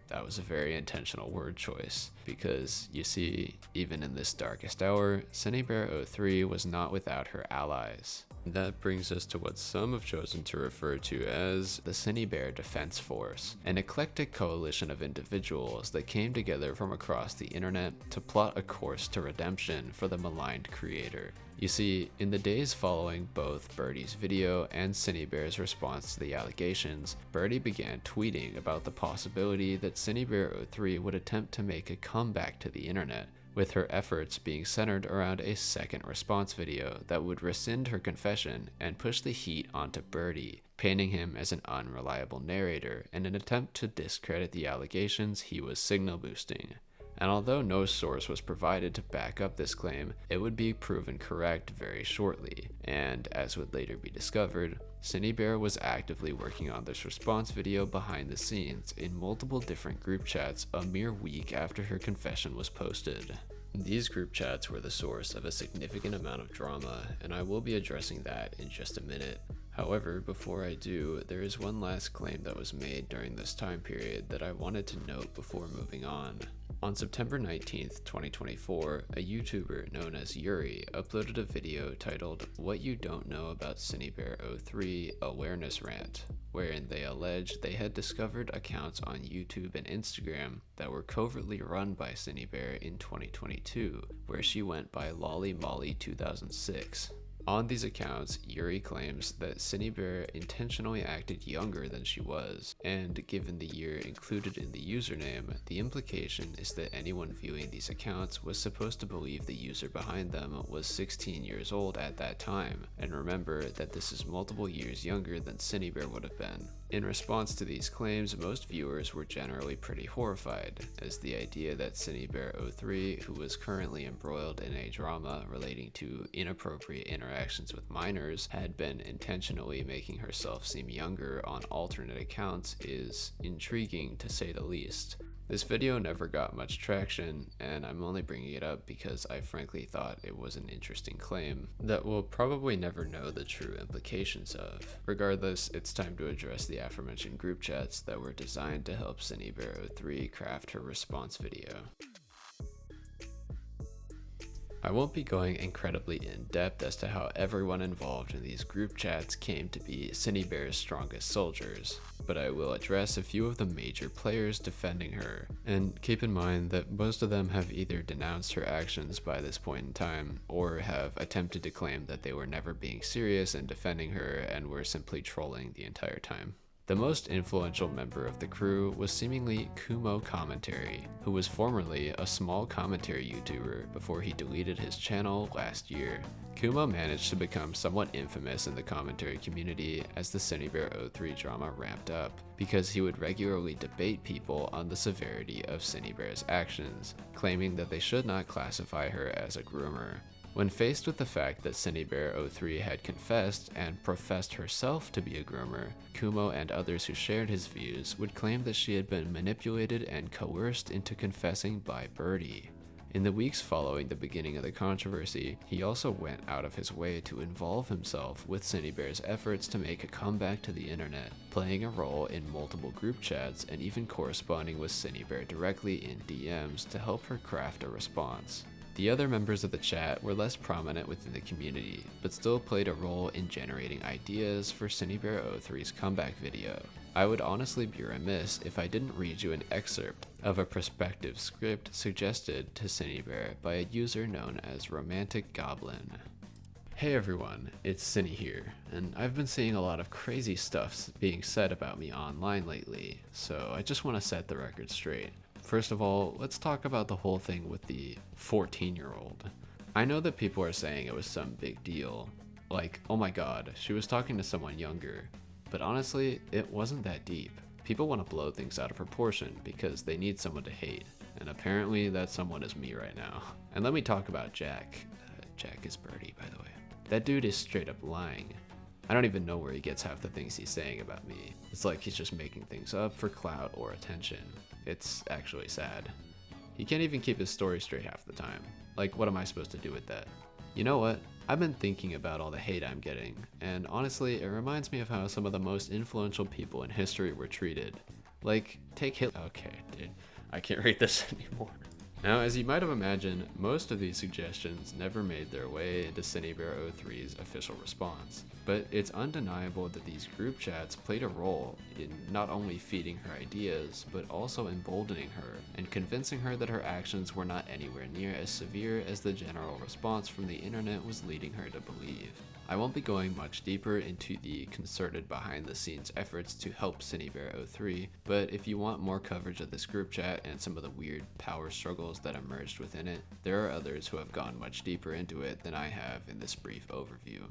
That was a very intentional word choice, because, you see, even in this darkest hour, Synnibear03 was not without her allies. That brings us to what some have chosen to refer to as the Synnibear Defense Force, an eclectic coalition of individuals that came together from across the internet to plot a course to redemption for the maligned creator. You see, in the days following both Birdie's video and Synnibear's response to the allegations, Birdie began tweeting about the possibility that Synnibear03 would attempt to make a comeback to the internet, with her efforts being centered around a second response video that would rescind her confession and push the heat onto Birdie, painting him as an unreliable narrator in an attempt to discredit the allegations he was signal boosting. And although no source was provided to back up this claim, it would be proven correct very shortly, and as would later be discovered, Synnibear was actively working on this response video behind the scenes in multiple different group chats a mere week after her confession was posted. These group chats were the source of a significant amount of drama, and I will be addressing that in just a minute. However, before I do, there is one last claim that was made during this time period that I wanted to note before moving on. On September 19th, 2024, a YouTuber known as Yuri uploaded a video titled "What You Don't Know About Synnibear03 Awareness Rant," wherein they alleged they had discovered accounts on YouTube and Instagram that were covertly run by Synnibear in 2022, where she went by LollyMolly2006. On these accounts, Yuri claims that Synnibear intentionally acted younger than she was, and given the year included in the username, the implication is that anyone viewing these accounts was supposed to believe the user behind them was 16 years old at that time, and remember that this is multiple years younger than Synnibear would have been. In response to these claims, most viewers were generally pretty horrified, as the idea that Synnibear03, who was currently embroiled in a drama relating to inappropriate interactions with minors, had been intentionally making herself seem younger on alternate accounts is intriguing to say the least. This video never got much traction, and I'm only bringing it up because I frankly thought it was an interesting claim that we'll probably never know the true implications of. Regardless, it's time to address the aforementioned group chats that were designed to help Synnibear03 craft her response video. I won't be going incredibly in-depth as to how everyone involved in these group chats came to be Synnibear's strongest soldiers, but I will address a few of the major players defending her, and keep in mind that most of them have either denounced her actions by this point in time, or have attempted to claim that they were never being serious in defending her and were simply trolling the entire time. The most influential member of the crew was seemingly Kumo Commentary, who was formerly a small commentary YouTuber before he deleted his channel last year. Kumo managed to become somewhat infamous in the commentary community as the Synnibear03 drama ramped up, because he would regularly debate people on the severity of Synnibear's actions, claiming that they should not classify her as a groomer. When faced with the fact that Synnibear03 had confessed and professed herself to be a groomer, Kumo and others who shared his views would claim that she had been manipulated and coerced into confessing by Birdie. In the weeks following the beginning of the controversy, he also went out of his way to involve himself with Synnibear's efforts to make a comeback to the internet, playing a role in multiple group chats and even corresponding with Synnibear directly in DMs to help her craft a response. The other members of the chat were less prominent within the community, but still played a role in generating ideas for Synnibear03's comeback video. I would honestly be remiss if I didn't read you an excerpt of a prospective script suggested to Synnibear by a user known as Romantic Goblin. Hey everyone, it's Synni here, and I've been seeing a lot of crazy stuff being said about me online lately, so I just want to set the record straight. First of all, let's talk about the whole thing with the 14-year-old. I know that people are saying it was some big deal, like, oh my god, she was talking to someone younger, but honestly, it wasn't that deep. People want to blow things out of proportion because they need someone to hate, and apparently that someone is me right now. And let me talk about Jack. Jack is Birdie, by the way. That dude is straight up lying. I don't even know where he gets half the things he's saying about me. It's like he's just making things up for clout or attention. It's actually sad. He can't even keep his story straight half the time. Like, what am I supposed to do with that? You know what? I've been thinking about all the hate I'm getting, and honestly, it reminds me of how some of the most influential people in history were treated. Like, take Hitler. Okay, dude, I can't read this anymore. Now, as you might have imagined, most of these suggestions never made their way into Synnibear03's official response, but it's undeniable that these group chats played a role in not only feeding her ideas, but also emboldening her and convincing her that her actions were not anywhere near as severe as the general response from the internet was leading her to believe. I won't be going much deeper into the concerted behind-the-scenes efforts to help Synnibear03, but if you want more coverage of this group chat and some of the weird power struggles that emerged within it, there are others who have gone much deeper into it than I have in this brief overview.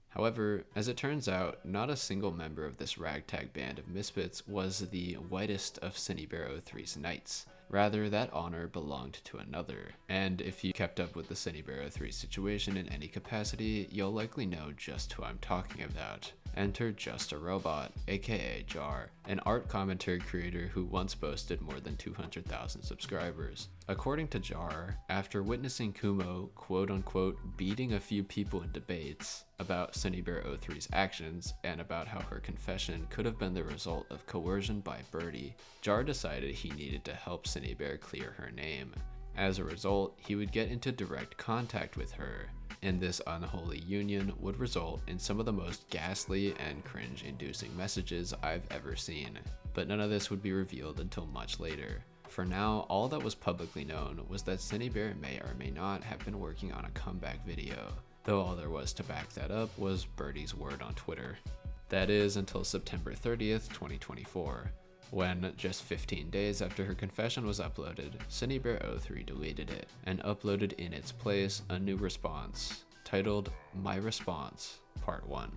However, as it turns out, not a single member of this ragtag band of misfits was the whitest of Synnibear03's knights. Rather, that honor belonged to another. And if you kept up with the Synnibear03 situation in any capacity, you'll likely know just who I'm talking about. Enter Just a Robot, aka Jar, an art commentary creator who once boasted more than 200,000 subscribers. According to Jar, after witnessing Kumo quote-unquote beating a few people in debates about Synnibear03's actions and about how her confession could have been the result of coercion by Birdie, Jar decided he needed to help Synnibear clear her name. As a result, he would get into direct contact with her, and this unholy union would result in some of the most ghastly and cringe-inducing messages I've ever seen. But none of this would be revealed until much later. For now, all that was publicly known was that Synnibear may or may not have been working on a comeback video, though all there was to back that up was Birdie's word on Twitter. That is until September 30th, 2024. When, just 15 days after her confession was uploaded, Synnibear03 deleted it, and uploaded in its place a new response, titled My Response, Part 1.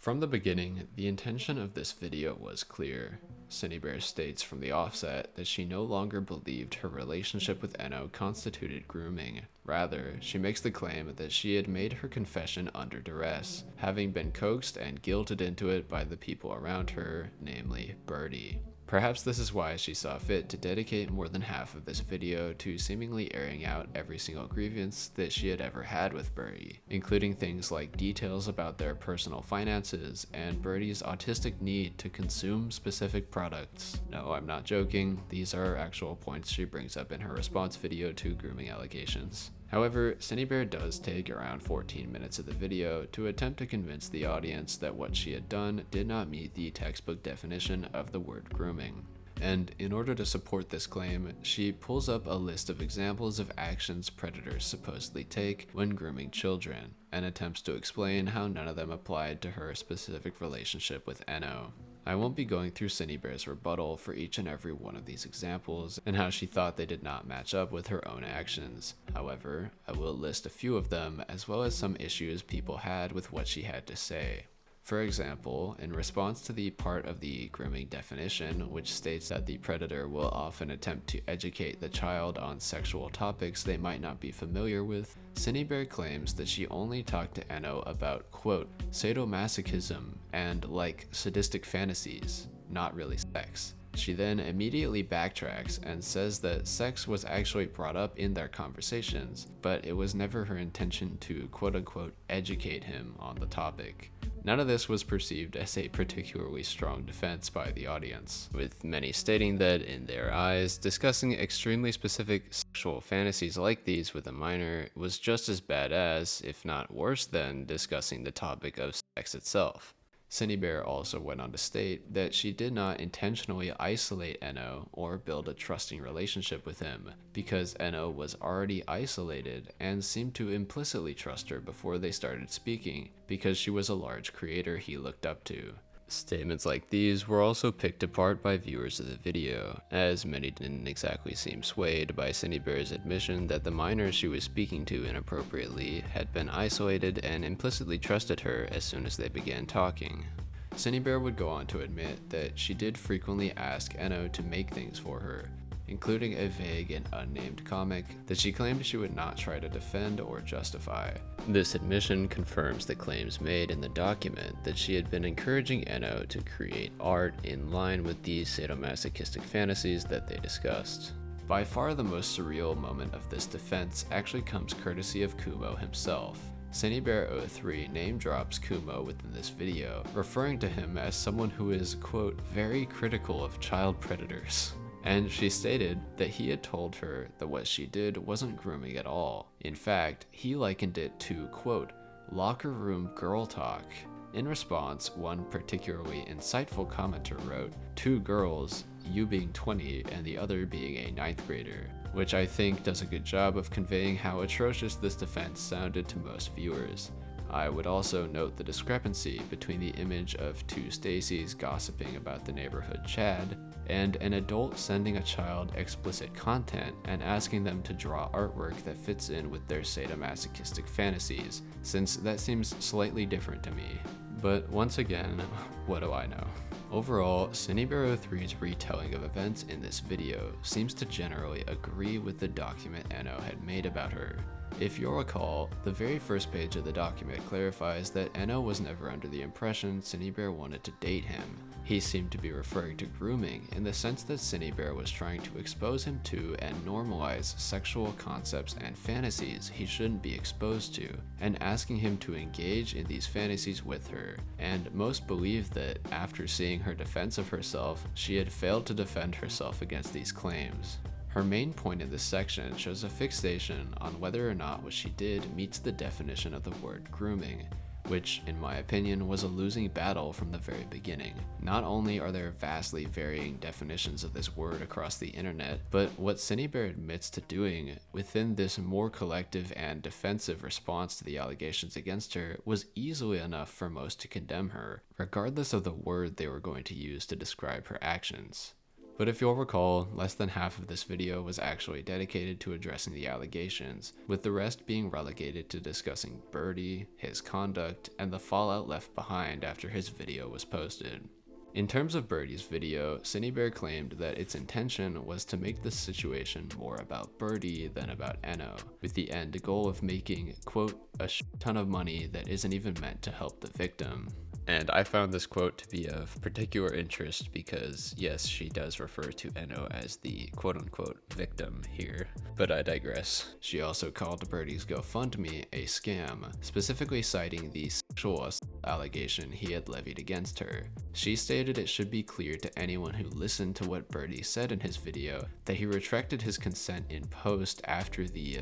From the beginning, the intention of this video was clear. Synnibear states from the offset that she no longer believed her relationship with Enno constituted grooming. Rather, she makes the claim that she had made her confession under duress, having been coaxed and guilted into it by the people around her, namely Birdie. Perhaps this is why she saw fit to dedicate more than half of this video to seemingly airing out every single grievance that she had ever had with Birdie, including things like details about their personal finances and Birdie's autistic need to consume specific products. No, I'm not joking, these are actual points she brings up in her response video to grooming allegations. However, Synnibear does take around 14 minutes of the video to attempt to convince the audience that what she had done did not meet the textbook definition of the word grooming. And in order to support this claim, she pulls up a list of examples of actions predators supposedly take when grooming children, and attempts to explain how none of them applied to her specific relationship with Enno. I won't be going through Synnibear's rebuttal for each and every one of these examples and how she thought they did not match up with her own actions. However, I will list a few of them as well as some issues people had with what she had to say. For example, in response to the part of the grooming definition which states that the predator will often attempt to educate the child on sexual topics they might not be familiar with, Synnibear claims that she only talked to Enno about, quote, sadomasochism and like sadistic fantasies, not really sex. She then immediately backtracks and says that sex was actually brought up in their conversations, but it was never her intention to quote-unquote educate him on the topic. None of this was perceived as a particularly strong defense by the audience, with many stating that, in their eyes, discussing extremely specific sexual fantasies like these with a minor was just as bad as, if not worse than, discussing the topic of sex itself. Synnibear also went on to state that she did not intentionally isolate Enno or build a trusting relationship with him, because Enno was already isolated and seemed to implicitly trust her before they started speaking, because she was a large creator he looked up to. Statements like these were also picked apart by viewers of the video, as many didn't exactly seem swayed by Synnibear's admission that the minor she was speaking to inappropriately had been isolated and implicitly trusted her as soon as they began talking. Synnibear would go on to admit that she did frequently ask Enno to make things for her, including a vague and unnamed comic that she claimed she would not try to defend or justify. This admission confirms the claims made in the document that she had been encouraging Enno to create art in line with these sadomasochistic fantasies that they discussed. By far the most surreal moment of this defense actually comes courtesy of Kumo himself. Synnibear03 name drops Kumo within this video, referring to him as someone who is, quote, very critical of child predators. And she stated that he had told her that what she did wasn't grooming at all. In fact, he likened it to, quote, locker room girl talk. In response, one particularly insightful commenter wrote, 2 girls, you being 20 and the other being a 9th grader, which I think does a good job of conveying how atrocious this defense sounded to most viewers. I would also note the discrepancy between the image of 2 Stacys gossiping about the neighborhood Chad and an adult sending a child explicit content and asking them to draw artwork that fits in with their sadomasochistic fantasies, since that seems slightly different to me. But once again, what do I know? Overall, Synnibear03's retelling of events in this video seems to generally agree with the document Enno had made about her. If you'll recall, the very first page of the document clarifies that Enno was never under the impression Synnibear wanted to date him. He seemed to be referring to grooming in the sense that Synnibear was trying to expose him to and normalize sexual concepts and fantasies he shouldn't be exposed to, and asking him to engage in these fantasies with her. And most believe that, after seeing her defense of herself, she had failed to defend herself against these claims. Her main point in this section shows a fixation on whether or not what she did meets the definition of the word grooming, which, in my opinion, was a losing battle from the very beginning. Not only are there vastly varying definitions of this word across the internet, but what Synnibear admits to doing within this more collective and defensive response to the allegations against her was easily enough for most to condemn her, regardless of the word they were going to use to describe her actions. But if you'll recall, less than half of this video was actually dedicated to addressing the allegations, with the rest being relegated to discussing Birdie, his conduct, and the fallout left behind after his video was posted. In terms of Birdie's video, Synnibear claimed that its intention was to make the situation more about Birdie than about Enno, with the end goal of making, quote, a ton of money that isn't even meant to help the victim. And I found this quote to be of particular interest because, yes, she does refer to Enno as the quote-unquote victim here, but I digress. She also called Birdie's GoFundMe a scam, specifically citing the sexual assault allegation he had levied against her. She stated it should be clear to anyone who listened to what Birdie said in his video that he retracted his consent in post after the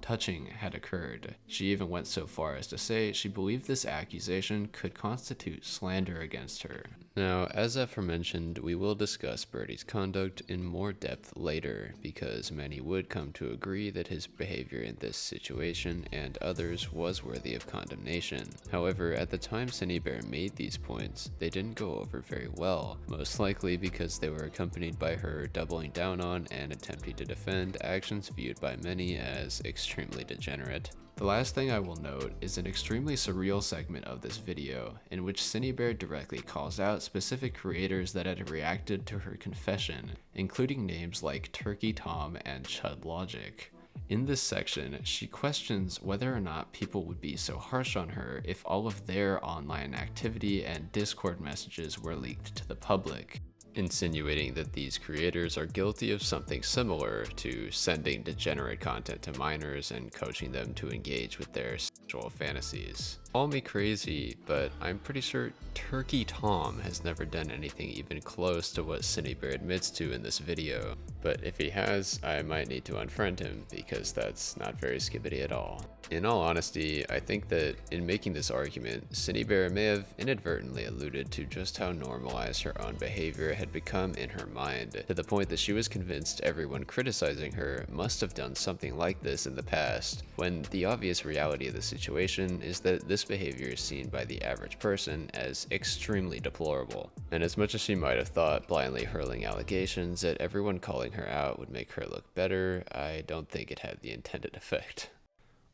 touching had occurred. She even went so far as to say she believed this accusation could constitute slander against her. Now, as aforementioned, we will discuss Birdie's conduct in more depth later, because many would come to agree that his behavior in this situation and others was worthy of condemnation. However, at the time Synnibear made these points, they didn't go over very well, most likely because they were accompanied by her doubling down on and attempting to defend actions viewed by many as extremely degenerate. The last thing I will note is an extremely surreal segment of this video, in which Synnibear directly calls out specific creators that had reacted to her confession, including names like Turkey Tom and Chud Logic. In this section, she questions whether or not people would be so harsh on her if all of their online activity and Discord messages were leaked to the public, insinuating that these creators are guilty of something similar to sending degenerate content to minors and coaching them to engage with their sexual fantasies. Call me crazy, but I'm pretty sure Turkey Tom has never done anything even close to what Synnibear admits to in this video. But if he has, I might need to unfriend him because that's not very skibbity at all. In all honesty, I think that in making this argument, Synnibear may have inadvertently alluded to just how normalized her own behavior had become in her mind, to the point that she was convinced everyone criticizing her must have done something like this in the past, when the obvious reality of the situation is that this behavior is seen by the average person as extremely deplorable. And as much as she might have thought blindly hurling allegations at everyone calling her out would make her look better, I don't think it had the intended effect.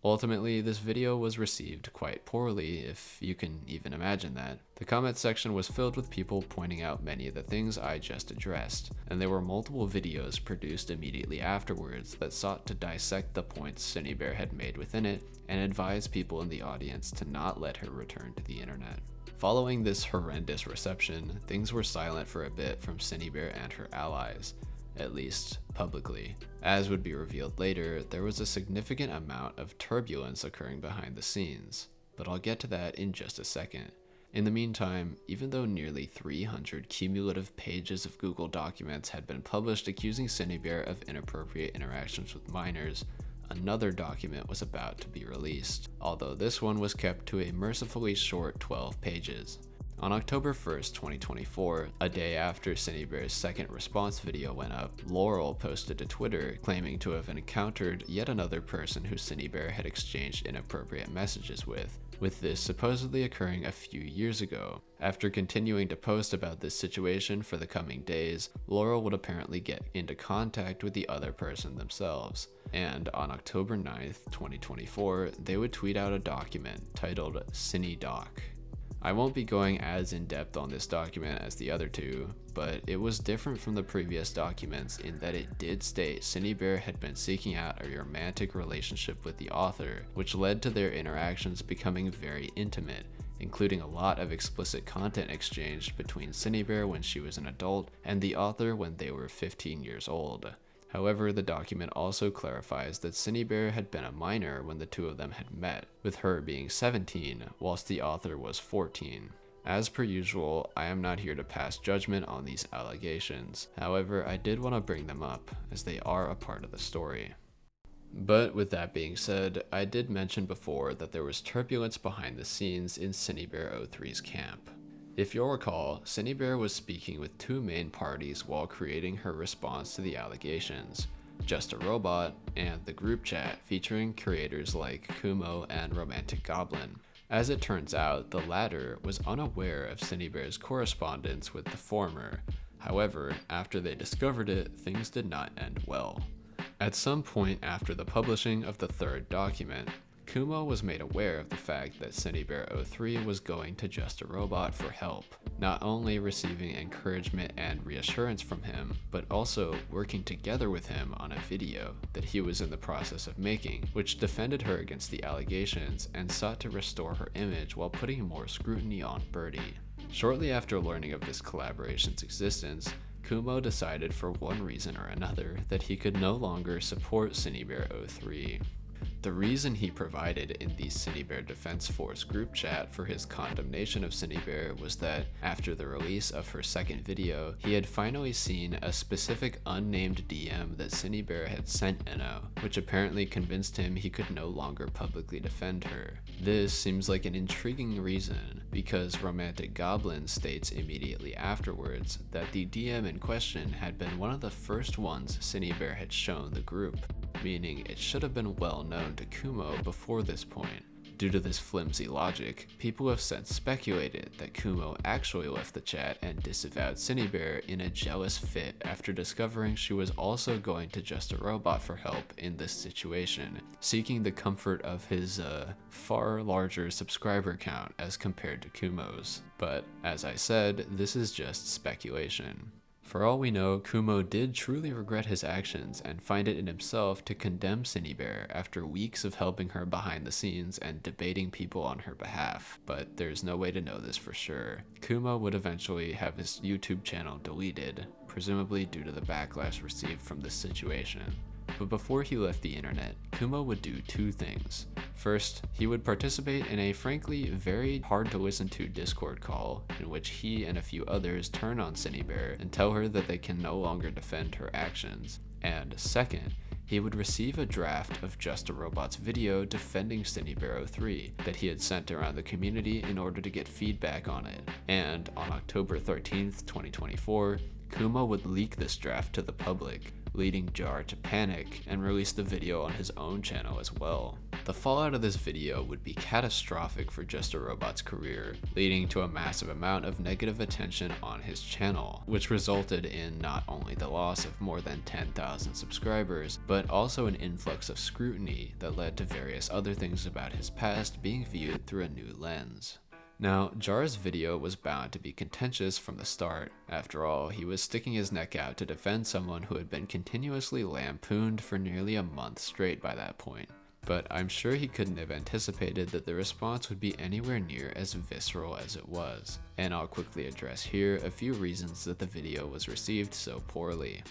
Ultimately, this video was received quite poorly, if you can even imagine that. The comment section was filled with people pointing out many of the things I just addressed, and there were multiple videos produced immediately afterwards that sought to dissect the points Synnibear had made within it and advise people in the audience to not let her return to the internet. Following this horrendous reception, things were silent for a bit from Synnibear and her allies, at least publicly. As would be revealed later, there was a significant amount of turbulence occurring behind the scenes, but I'll get to that in just a second. In the meantime, even though nearly 300 cumulative pages of Google documents had been published accusing Synnibear of inappropriate interactions with minors, another document was about to be released, although this one was kept to a mercifully short 12 pages. On October 1st, 2024, a day after Synnibear's second response video went up, Laurel posted to Twitter claiming to have encountered yet another person who Synnibear had exchanged inappropriate messages with this supposedly occurring a few years ago. After continuing to post about this situation for the coming days, Laurel would apparently get into contact with the other person themselves. And on October 9th, 2024, they would tweet out a document titled Synni Doc. I won't be going as in-depth on this document as the other two, but it was different from the previous documents in that it did state Synnibear had been seeking out a romantic relationship with the author, which led to their interactions becoming very intimate, including a lot of explicit content exchanged between Synnibear when she was an adult and the author when they were 15 years old. However, the document also clarifies that Synnibear had been a minor when the two of them had met, with her being 17, whilst the author was 14. As per usual, I am not here to pass judgment on these allegations. However, I did want to bring them up, as they are a part of the story. But with that being said, I did mention before that there was turbulence behind the scenes in Synnibear 03's camp. If you'll recall, Synnibear was speaking with two main parties while creating her response to the allegations, Just a Robot and the group chat featuring creators like Kumo and Romantic Goblin. As it turns out, the latter was unaware of Synnibear's correspondence with the former, However, after they discovered it, things did not end well. At some point after the publishing of the third document, Kumo was made aware of the fact that Synnibear 03 was going to Just a Robot for help, not only receiving encouragement and reassurance from him, but also working together with him on a video that he was in the process of making, which defended her against the allegations and sought to restore her image while putting more scrutiny on Birdie. Shortly after learning of this collaboration's existence, Kumo decided for one reason or another that he could no longer support Synnibear 03. The reason he provided in the Synnibear Defense Force group chat for his condemnation of Synnibear was that after the release of her second video, he had finally seen a specific unnamed DM that Synnibear had sent Ino, which apparently convinced him he could no longer publicly defend her. This seems like an intriguing reason, because Romantic Goblin states immediately afterwards that the DM in question had been one of the first ones Synnibear had shown the group, meaning it should have been well known to Kumo before this point. Due to this flimsy logic, people have since speculated that Kumo actually left the chat and disavowed Synnibear in a jealous fit after discovering she was also going to Just a Robot for help in this situation, seeking the comfort of his far larger subscriber count as compared to Kumo's. But as I said, this is just speculation. For all we know, Kumo did truly regret his actions and find it in himself to condemn Synnibear after weeks of helping her behind the scenes and debating people on her behalf, but there's no way to know this for sure. Kumo would eventually have his YouTube channel deleted, presumably due to the backlash received from this situation. But before he left the internet, Kumo would do two things. First, he would participate in a frankly very hard to listen to Discord call in which he and a few others turn on Synnibear and tell her that they can no longer defend her actions. And second, he would receive a draft of Just a Robot's video defending Synnibear 03 that he had sent around the community in order to get feedback on it. And on October 13th, 2024, Kumo would leak this draft to the public, leading Jar to panic and release the video on his own channel as well. The fallout of this video would be catastrophic for Just a Robot's career, leading to a massive amount of negative attention on his channel, which resulted in not only the loss of more than 10,000 subscribers, but also an influx of scrutiny that led to various other things about his past being viewed through a new lens. Now, Jar's video was bound to be contentious from the start. After all, he was sticking his neck out to defend someone who had been continuously lampooned for nearly a month straight by that point. But I'm sure he couldn't have anticipated that the response would be anywhere near as visceral as it was. And I'll quickly address here a few reasons that the video was received so poorly.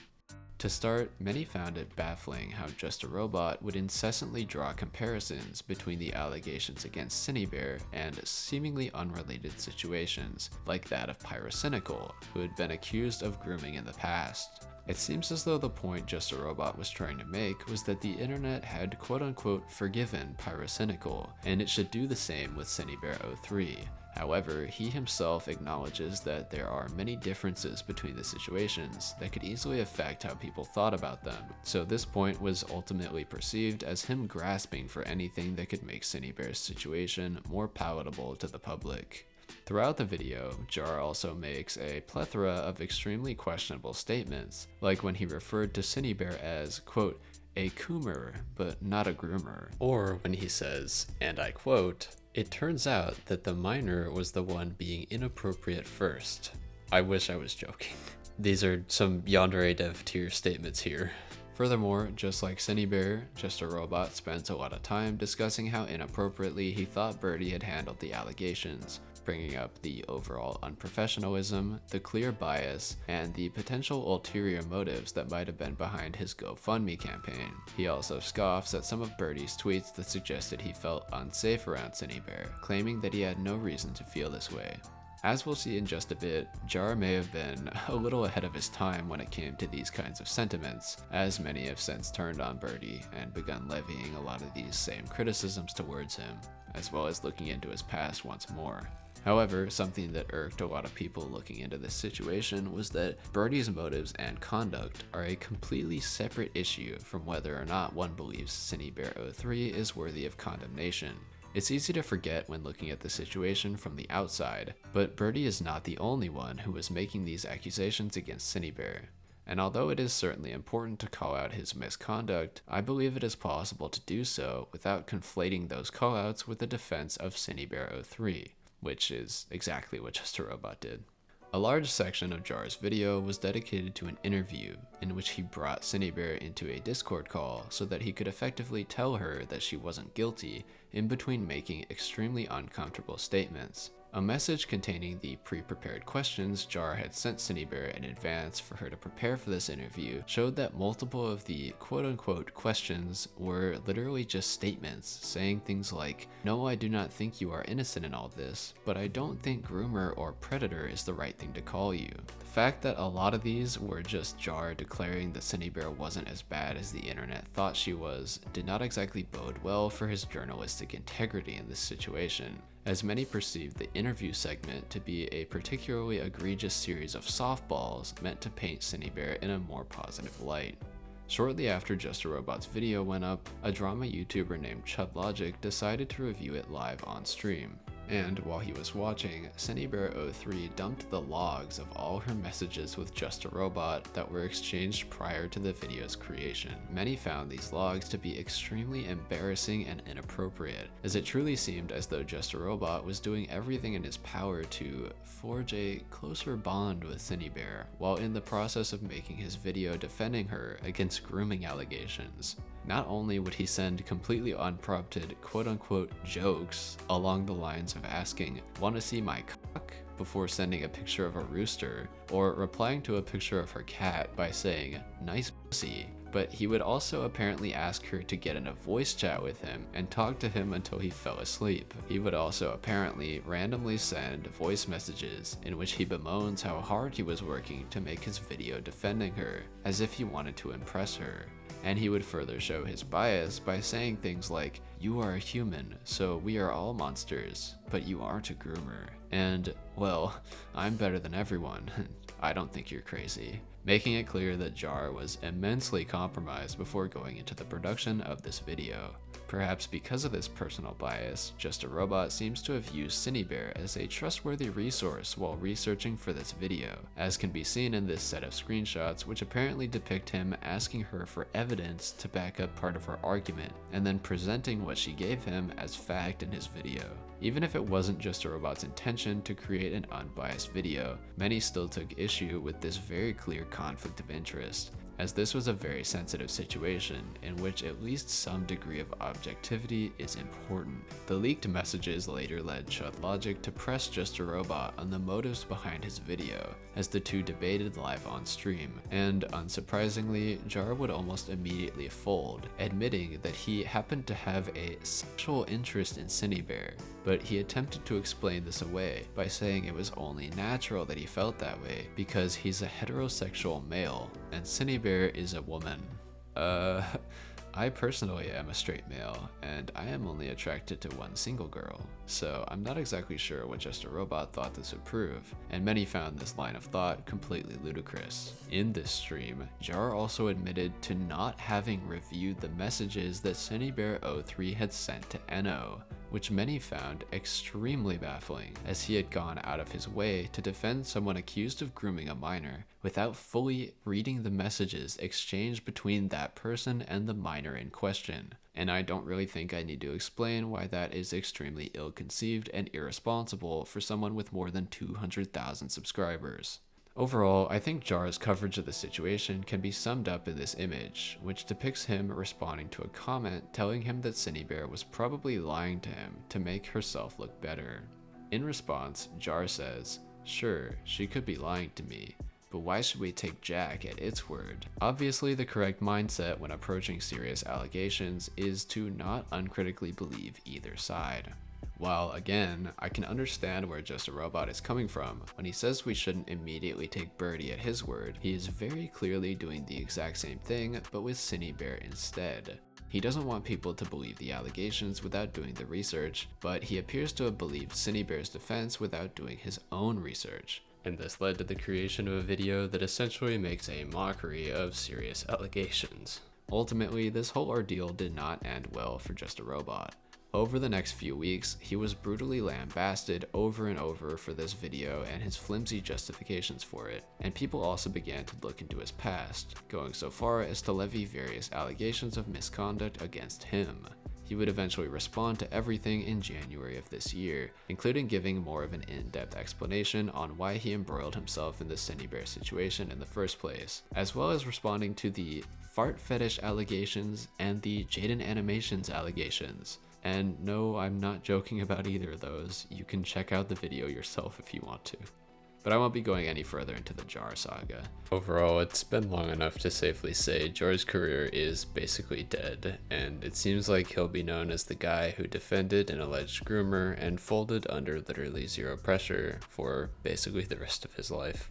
To start, many found it baffling how Just a Robot would incessantly draw comparisons between the allegations against Synnibear and seemingly unrelated situations, like that of Pyrocynical, who had been accused of grooming in the past. It seems as though the point Just a Robot was trying to make was that the internet had quote-unquote forgiven Pyrocynical, and it should do the same with Synnibear 03. However, he himself acknowledges that there are many differences between the situations that could easily affect how people thought about them, so this point was ultimately perceived as him grasping for anything that could make Synnibear's situation more palatable to the public. Throughout the video, Jar also makes a plethora of extremely questionable statements, like when he referred to Synnibear as, quote, a coomer, but not a groomer, or when he says, and I quote, it turns out that the minor was the one being inappropriate first. I wish I was joking. These are some yandere dev tier statements here. Furthermore, just like Synnibear, Just a Robot spends a lot of time discussing how inappropriately he thought Birdie had handled the allegations, bringing up the overall unprofessionalism, the clear bias, and the potential ulterior motives that might have been behind his GoFundMe campaign. He also scoffs at some of Birdie's tweets that suggested he felt unsafe around Synnibear, claiming that he had no reason to feel this way. As we'll see in just a bit, Jar may have been a little ahead of his time when it came to these kinds of sentiments, as many have since turned on Birdie and begun levying a lot of these same criticisms towards him, as well as looking into his past once more. However, something that irked a lot of people looking into this situation was that Birdie's motives and conduct are a completely separate issue from whether or not one believes Synnibear 03 is worthy of condemnation. It's easy to forget when looking at the situation from the outside, but Birdie is not the only one who was making these accusations against Synnibear. And although it is certainly important to call out his misconduct, I believe it is possible to do so without conflating those callouts with the defense of Synnibear03, which is exactly what Just a Robot did. A large section of Jar's video was dedicated to an interview in which he brought Synnibear into a Discord call so that he could effectively tell her that she wasn't guilty in between making extremely uncomfortable statements. A message containing the pre-prepared questions Jar had sent Synnibear in advance for her to prepare for this interview showed that multiple of the quote-unquote questions were literally just statements, saying things like, "No, I do not think you are innocent in all this, but I don't think groomer or predator is the right thing to call you." The fact that a lot of these were just Jar declaring that Synnibear wasn't as bad as the internet thought she was did not exactly bode well for his journalistic integrity in this situation, as many perceived the interview segment to be a particularly egregious series of softballs meant to paint Synnibear in a more positive light. Shortly after Just a Robot's video went up, a drama YouTuber named ChudLogic decided to review it live on stream. And while he was watching, Synnibear03 dumped the logs of all her messages with Just a Robot that were exchanged prior to the video's creation. Many found these logs to be extremely embarrassing and inappropriate, as it truly seemed as though Just a Robot was doing everything in his power to forge a closer bond with Synnibear, while in the process of making his video defending her against grooming allegations. Not only would he send completely unprompted quote-unquote jokes along the lines of asking, "Wanna see my cock?" before sending a picture of a rooster, or replying to a picture of her cat by saying, "Nice pussy," but he would also apparently ask her to get in a voice chat with him and talk to him until he fell asleep. He would also apparently randomly send voice messages in which he bemoans how hard he was working to make his video defending her, as if he wanted to impress her. And he would further show his bias by saying things like, "You are a human, so we are all monsters, but you aren't a groomer." And, "Well, I'm better than everyone. I don't think you're crazy." Making it clear that Jar was immensely compromised before going into the production of this video. Perhaps because of this personal bias, Just a Robot seems to have used Synnibear as a trustworthy resource while researching for this video, as can be seen in this set of screenshots, which apparently depict him asking her for evidence to back up part of her argument, and then presenting what she gave him as fact in his video. Even if it wasn't Just a Robot's intention to create an unbiased video, many still took issue with this very clear conflict of interest, as this was a very sensitive situation in which at least some degree of objectivity is important. The leaked messages later led ChudLogic to press Just a Robot on the motives behind his video, as the two debated live on stream, and unsurprisingly, Jar would almost immediately fold, admitting that he happened to have a sexual interest in Synnibear, but he attempted to explain this away by saying it was only natural that he felt that way because he's a heterosexual male and Synnibear is a woman. I personally am a straight male, and I am only attracted to one single girl, so I'm not exactly sure what Just a Robot thought this would prove, and many found this line of thought completely ludicrous. In this stream, Jar also admitted to not having reviewed the messages that Synnibear03 had sent to Enno, which many found extremely baffling, as he had gone out of his way to defend someone accused of grooming a minor without fully reading the messages exchanged between that person and the minor in question. And I don't really think I need to explain why that is extremely ill-conceived and irresponsible for someone with more than 200,000 subscribers. Overall, I think Jar's coverage of the situation can be summed up in this image, which depicts him responding to a comment telling him that Synnibear was probably lying to him to make herself look better. In response, Jar says, "Sure, she could be lying to me, but why should we take Jack at its word?" Obviously, the correct mindset when approaching serious allegations is to not uncritically believe either side. While, again, I can understand where Just a Robot is coming from when he says we shouldn't immediately take Birdie at his word, he is very clearly doing the exact same thing, but with Synnibear instead. He doesn't want people to believe the allegations without doing the research, but he appears to have believed Synnibear's defense without doing his own research. And this led to the creation of a video that essentially makes a mockery of serious allegations. Ultimately, this whole ordeal did not end well for Just a Robot. Over the next few weeks, he was brutally lambasted over and over for this video and his flimsy justifications for it, and people also began to look into his past, going so far as to levy various allegations of misconduct against him. He would eventually respond to everything in January of this year, including giving more of an in-depth explanation on why he embroiled himself in the Synnibear situation in the first place, as well as responding to the fart fetish allegations and the Jaden Animations allegations. And no, I'm not joking about either of those. You can check out the video yourself if you want to. But I won't be going any further into the Jar saga. Overall, it's been long enough to safely say Jar's career is basically dead, and it seems like he'll be known as the guy who defended an alleged groomer and folded under literally zero pressure for basically the rest of his life.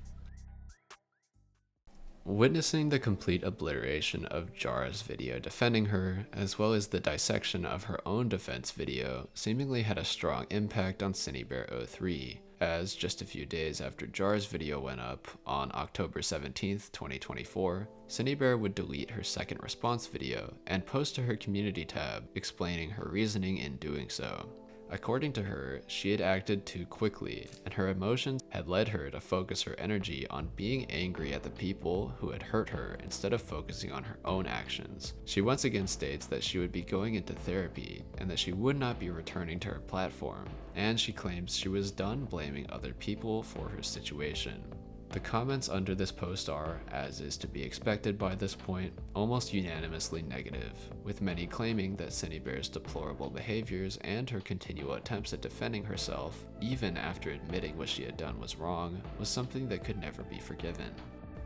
Witnessing the complete obliteration of Jar's video defending her, as well as the dissection of her own defense video, seemingly had a strong impact on Synnibear03, as just a few days after Jar's video went up, on October 17th, 2024, Synnibear would delete her second response video and post to her community tab explaining her reasoning in doing so. According to her, she had acted too quickly, and her emotions had led her to focus her energy on being angry at the people who had hurt her instead of focusing on her own actions. She once again states that she would be going into therapy and that she would not be returning to her platform, and she claims she was done blaming other people for her situation. The comments under this post are, as is to be expected by this point, almost unanimously negative, with many claiming that Synnibear's deplorable behaviors and her continual attempts at defending herself, even after admitting what she had done was wrong, was something that could never be forgiven.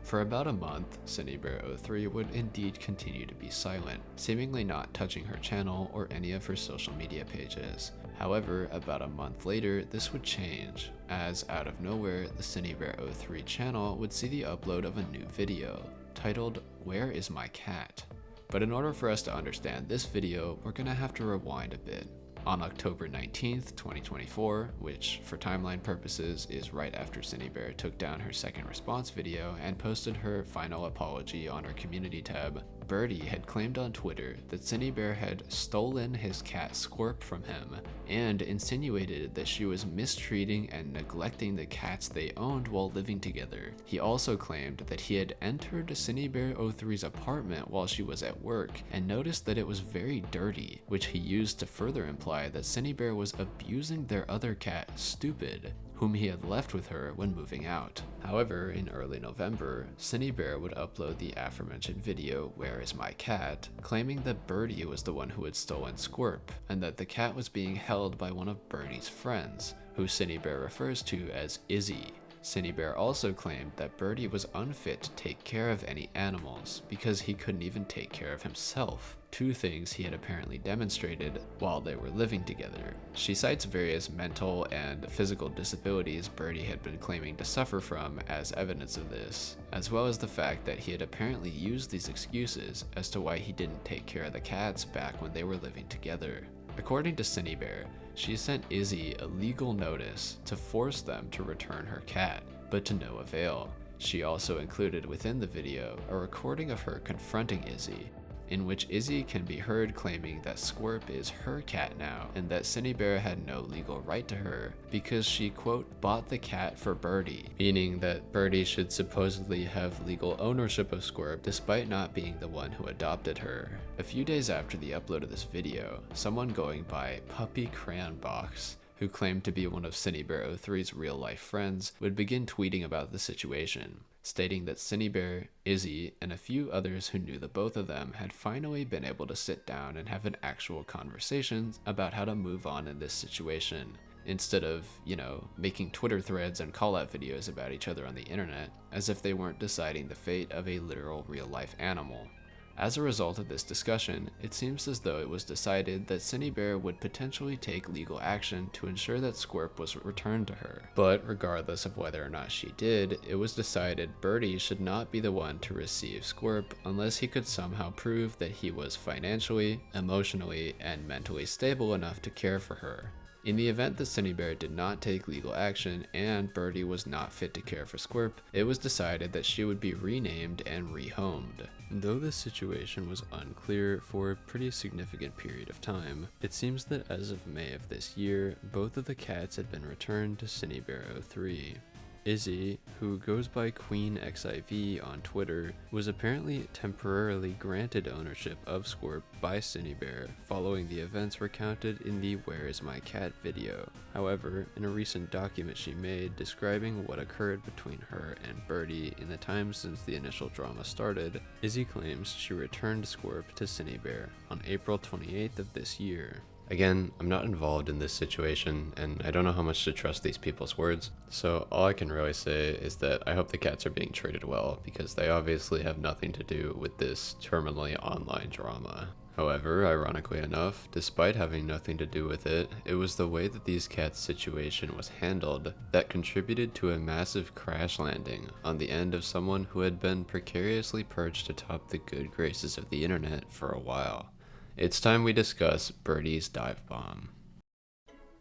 For about a month, Synnibear03 would indeed continue to be silent, seemingly not touching her channel or any of her social media pages. However, about a month later, this would change, as out of nowhere, the Synnibear03 channel would see the upload of a new video, titled "Where is my cat?" But in order for us to understand this video, we're gonna have to rewind a bit. On October 19th, 2024, which for timeline purposes is right after Synnibear took down her second response video and posted her final apology on her community tab, Birdie had claimed on Twitter that Synnibear had stolen his cat Squirp from him and insinuated that she was mistreating and neglecting the cats they owned while living together. He also claimed that he had entered Synnibear03's apartment while she was at work and noticed that it was very dirty, which he used to further imply that Synnibear was abusing their other cat, Stupid, whom he had left with her when moving out. However, in early November, Synnibear would upload the aforementioned video, "Where is my cat?", claiming that Birdie was the one who had stolen Squirp, and that the cat was being held by one of Birdie's friends, who Synnibear refers to as Izzy. Synnibear also claimed that Birdie was unfit to take care of any animals because he couldn't even take care of himself, two things he had apparently demonstrated while they were living together. She cites various mental and physical disabilities Birdie had been claiming to suffer from as evidence of this, as well as the fact that he had apparently used these excuses as to why he didn't take care of the cats back when they were living together. According to Synnibear, she sent Izzy a legal notice to force them to return her cat, but to no avail. She also included within the video a recording of her confronting Izzy, in which Izzy can be heard claiming that Squirp is her cat now, and that Synnibear had no legal right to her because she, quote, "bought the cat for Birdie," meaning that Birdie should supposedly have legal ownership of Squirp despite not being the one who adopted her. A few days after the upload of this video, someone going by Puppy Crayon Box, who claimed to be one of Synnibear03's real-life friends, would begin tweeting about the situation, stating that Synnibear, Izzy, and a few others who knew the both of them had finally been able to sit down and have an actual conversation about how to move on in this situation, instead of, making Twitter threads and call-out videos about each other on the internet, as if they weren't deciding the fate of a literal real-life animal. As a result of this discussion, it seems as though it was decided that Synnibear would potentially take legal action to ensure that Squirp was returned to her. But regardless of whether or not she did, it was decided Birdie should not be the one to receive Squirp unless he could somehow prove that he was financially, emotionally, and mentally stable enough to care for her. In the event that Synnibear did not take legal action and Birdie was not fit to care for Squirp, it was decided that she would be renamed and rehomed. Though this situation was unclear for a pretty significant period of time, it seems that as of May of this year, both of the cats had been returned to Synnibear 03. Izzy, who goes by Queen XIV on Twitter, was apparently temporarily granted ownership of Squirp by Synnibear following the events recounted in the Where Is My Cat video. However, in a recent document she made describing what occurred between her and Birdie in the time since the initial drama started, Izzy claims she returned Squirp to Synnibear on April 28th of this year. Again, I'm not involved in this situation, and I don't know how much to trust these people's words, so all I can really say is that I hope the cats are being treated well, because they obviously have nothing to do with this terminally online drama. However, ironically enough, despite having nothing to do with it, it was the way that these cats' situation was handled that contributed to a massive crash landing on the end of someone who had been precariously perched atop the good graces of the internet for a while. It's time we discuss Birdie's dive bomb.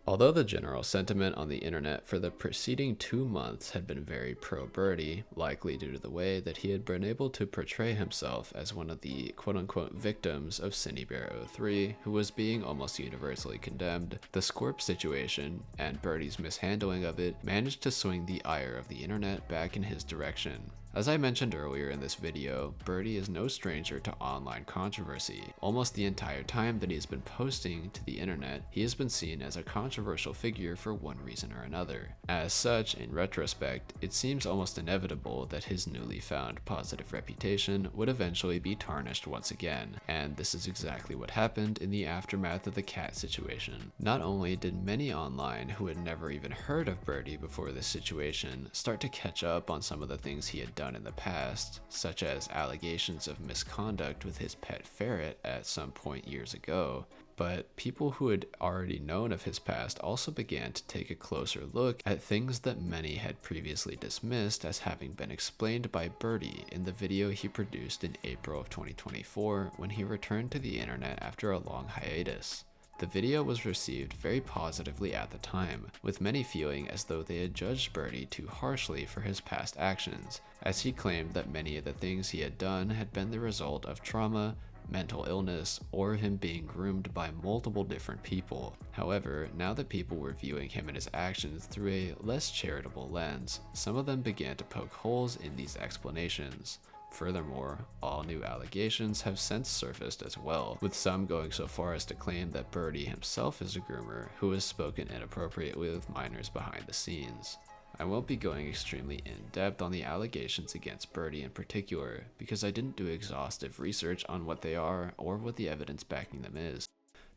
Although the general sentiment on the internet for the preceding 2 months had been very pro-Birdie, likely due to the way that he had been able to portray himself as one of the quote-unquote victims of Synnibear 03, who was being almost universally condemned, the Squirp situation, and Birdie's mishandling of it, managed to swing the ire of the internet back in his direction. As I mentioned earlier in this video, Birdie is no stranger to online controversy. Almost the entire time that he has been posting to the internet, he has been seen as a controversial figure for one reason or another. As such, in retrospect, it seems almost inevitable that his newly found positive reputation would eventually be tarnished once again, and this is exactly what happened in the aftermath of the cat situation. Not only did many online who had never even heard of Birdie before this situation start to catch up on some of the things he had done in the past, such as allegations of misconduct with his pet ferret at some point years ago, but people who had already known of his past also began to take a closer look at things that many had previously dismissed as having been explained by Birdie in the video he produced in April of 2024 when he returned to the internet after a long hiatus. The video was received very positively at the time, with many feeling as though they had judged Birdie too harshly for his past actions, as he claimed that many of the things he had done had been the result of trauma, mental illness, or him being groomed by multiple different people. However, now that people were viewing him and his actions through a less charitable lens, some of them began to poke holes in these explanations. Furthermore, all new allegations have since surfaced as well, with some going so far as to claim that Birdie himself is a groomer who has spoken inappropriately with minors behind the scenes. I won't be going extremely in-depth on the allegations against Birdie in particular, because I didn't do exhaustive research on what they are or what the evidence backing them is.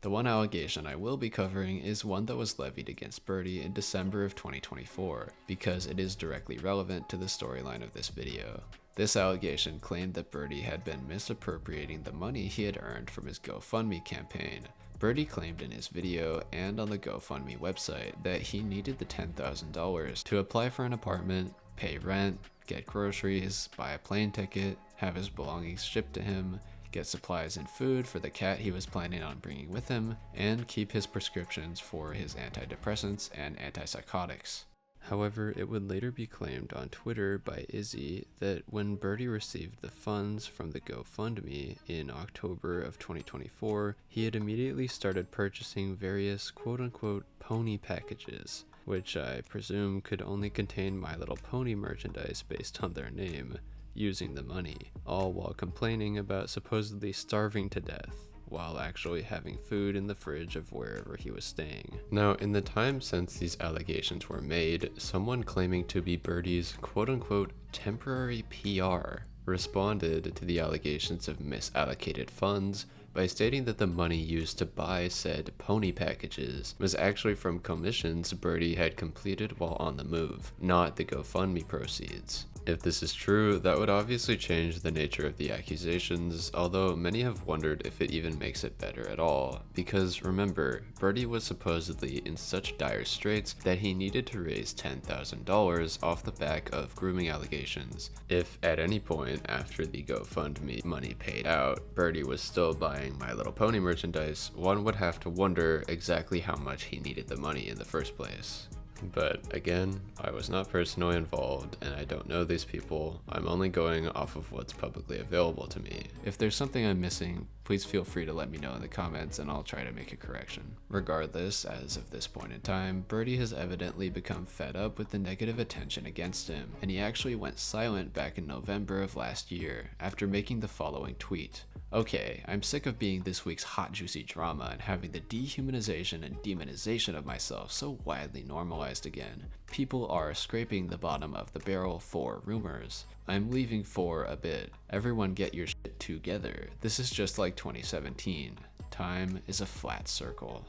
The one allegation I will be covering is one that was levied against Birdie in December of 2024, because it is directly relevant to the storyline of this video. This allegation claimed that Birdie had been misappropriating the money he had earned from his GoFundMe campaign. Birdie claimed in his video and on the GoFundMe website that he needed the $10,000 to apply for an apartment, pay rent, get groceries, buy a plane ticket, have his belongings shipped to him, get supplies and food for the cat he was planning on bringing with him, and keep his prescriptions for his antidepressants and antipsychotics. However, it would later be claimed on Twitter by Izzy that when Birdie received the funds from the GoFundMe in October of 2024, he had immediately started purchasing various quote-unquote pony packages, which I presume could only contain My Little Pony merchandise based on their name, using the money, all while complaining about supposedly starving to death, while actually having food in the fridge of wherever he was staying. Now, in the time since these allegations were made, someone claiming to be Birdie's quote-unquote temporary PR responded to the allegations of misallocated funds by stating that the money used to buy said pony packages was actually from commissions Birdie had completed while on the move, not the GoFundMe proceeds. If this is true, that would obviously change the nature of the accusations, although many have wondered if it even makes it better at all, because remember, Birdie was supposedly in such dire straits that he needed to raise $10,000 off the back of grooming allegations. If at any point after the GoFundMe money paid out, Birdie was still buying My Little Pony merchandise, one would have to wonder exactly how much he needed the money in the first place. But again, I was not personally involved and I don't know these people. I'm only going off of what's publicly available to me. If there's something I'm missing, please feel free to let me know in the comments and I'll try to make a correction. Regardless, as of this point in time, Birdie has evidently become fed up with the negative attention against him, and he actually went silent back in November of last year after making the following tweet. Okay, I'm sick of being this week's hot juicy drama and having the dehumanization and demonization of myself so widely normalized again. People are scraping the bottom of the barrel for rumors. I'm leaving for a bit. Everyone get your shit together. This is just like 2017. Time is a flat circle.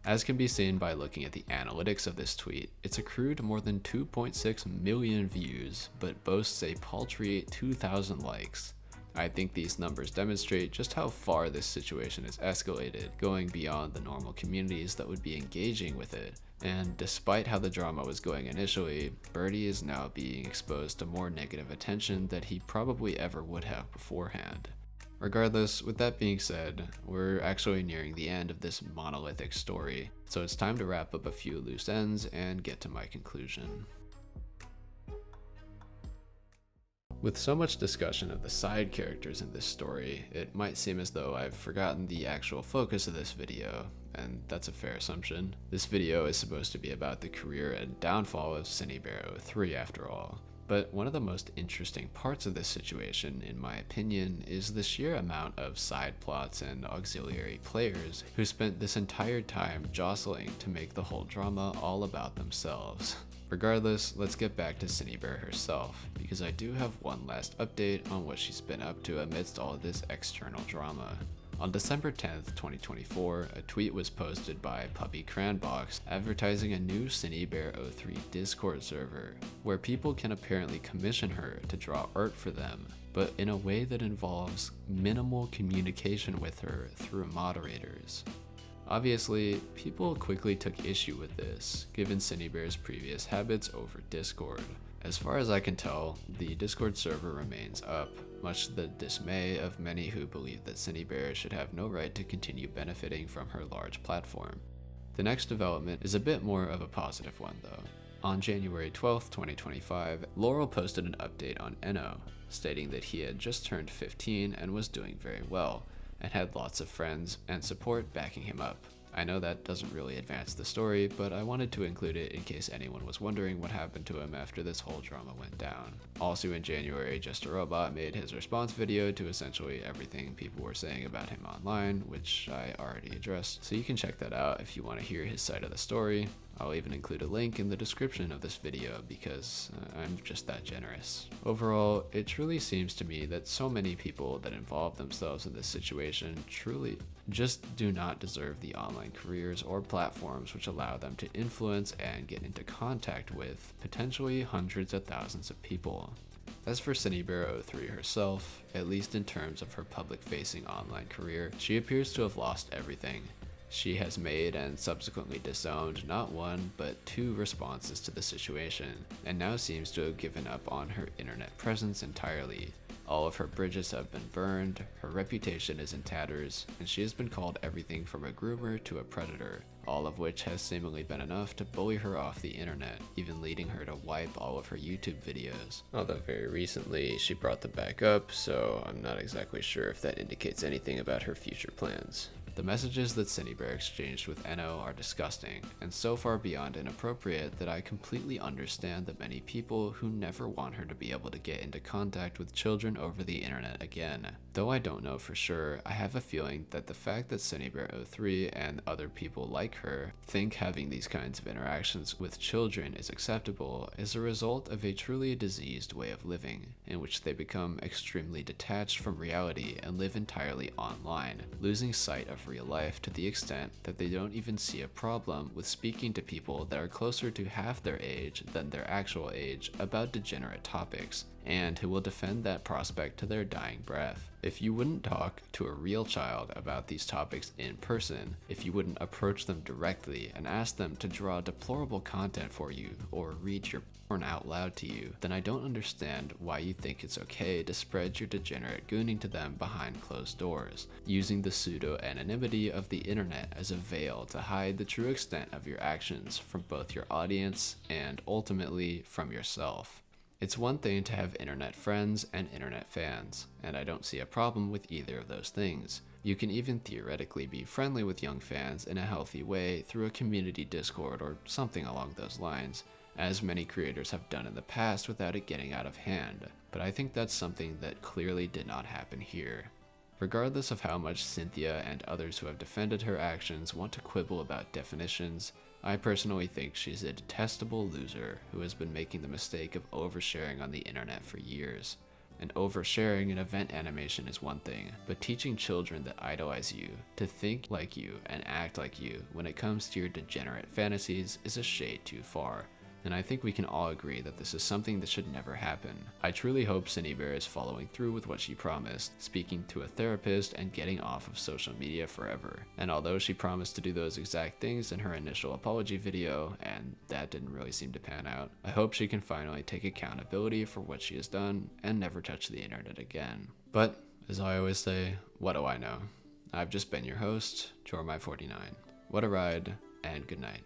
As can be seen by looking at the analytics of this tweet, it's accrued more than 2.6 million views, but boasts a paltry 2,000 likes. I think these numbers demonstrate just how far this situation has escalated, going beyond the normal communities that would be engaging with it. And despite how the drama was going initially, Birdie is now being exposed to more negative attention than he probably ever would have beforehand. Regardless, with that being said, we're actually nearing the end of this monolithic story, so it's time to wrap up a few loose ends and get to my conclusion. With so much discussion of the side characters in this story, it might seem as though I've forgotten the actual focus of this video, and that's a fair assumption. This video is supposed to be about the career and downfall of Synnibear 03 after all. But one of the most interesting parts of this situation, in my opinion, is the sheer amount of side plots and auxiliary players who spent this entire time jostling to make the whole drama all about themselves. Regardless, let's get back to Synnibear herself, because I do have one last update on what she's been up to amidst all of this external drama. On December 10th, 2024, a tweet was posted by Puppy Cranbox advertising a new Synnibear 03 Discord server, where people can apparently commission her to draw art for them, but in a way that involves minimal communication with her through moderators. Obviously, people quickly took issue with this, given Synnibear's previous habits over Discord. As far as I can tell, the Discord server remains up, much to the dismay of many who believe that Synnibear should have no right to continue benefiting from her large platform. The next development is a bit more of a positive one though. On January 12th, 2025, Laurel posted an update on Eno, stating that he had just turned 15 and was doing very well, and had lots of friends and support backing him up. I know that doesn't really advance the story, but I wanted to include it in case anyone was wondering what happened to him after this whole drama went down. Also in January, Jester Robot made his response video to essentially everything people were saying about him online, which I already addressed, so you can check that out if you want to hear his side of the story. I'll even include a link in the description of this video because I'm just that generous. Overall, it truly seems to me that so many people that involve themselves in this situation truly just do not deserve the online careers or platforms which allow them to influence and get into contact with potentially hundreds of thousands of people. As for Synnibear 03 herself, at least in terms of her public-facing online career, she appears to have lost everything. She has made and subsequently disowned not one, but two responses to the situation, and now seems to have given up on her internet presence entirely. All of her bridges have been burned, her reputation is in tatters, and she has been called everything from a groomer to a predator, all of which has seemingly been enough to bully her off the internet, even leading her to wipe all of her YouTube videos. Although very recently she brought them back up, so I'm not exactly sure if that indicates anything about her future plans. The messages that Synnibear exchanged with Eno are disgusting, and so far beyond inappropriate that I completely understand the many people who never want her to be able to get into contact with children over the internet again. Though I don't know for sure, I have a feeling that the fact that Synnibear 03 and other people like her think having these kinds of interactions with children is acceptable is a result of a truly diseased way of living, in which they become extremely detached from reality and live entirely online, losing sight of real life to the extent that they don't even see a problem with speaking to people that are closer to half their age than their actual age about degenerate topics, and who will defend that prospect to their dying breath. If you wouldn't talk to a real child about these topics in person, if you wouldn't approach them directly and ask them to draw deplorable content for you or read your porn out loud to you, then I don't understand why you think it's okay to spread your degenerate gooning to them behind closed doors, using the pseudo-anonymity of the internet as a veil to hide the true extent of your actions from both your audience and ultimately from yourself. It's one thing to have internet friends and internet fans, and I don't see a problem with either of those things. You can even theoretically be friendly with young fans in a healthy way through a community Discord or something along those lines, as many creators have done in the past without it getting out of hand, but I think that's something that clearly did not happen here. Regardless of how much Cynthia and others who have defended her actions want to quibble about definitions, I personally think she's a detestable loser who has been making the mistake of oversharing on the internet for years. And oversharing in event animation is one thing, but teaching children that idolize you to think like you and act like you when it comes to your degenerate fantasies is a shade too far. And I think we can all agree that this is something that should never happen. I truly hope Synnibear is following through with what she promised, speaking to a therapist and getting off of social media forever. And although she promised to do those exact things in her initial apology video, and that didn't really seem to pan out, I hope she can finally take accountability for what she has done and never touch the internet again. But, as I always say, what do I know? I've just been your host, Jormy49. What a ride, and good night.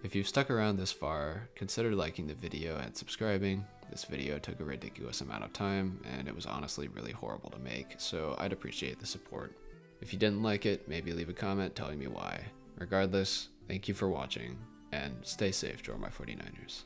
If you've stuck around this far, consider liking the video and subscribing. This video took a ridiculous amount of time, and it was honestly really horrible to make, so I'd appreciate the support. If you didn't like it, maybe leave a comment telling me why. Regardless, thank you for watching, and stay safe, Jormy49ers.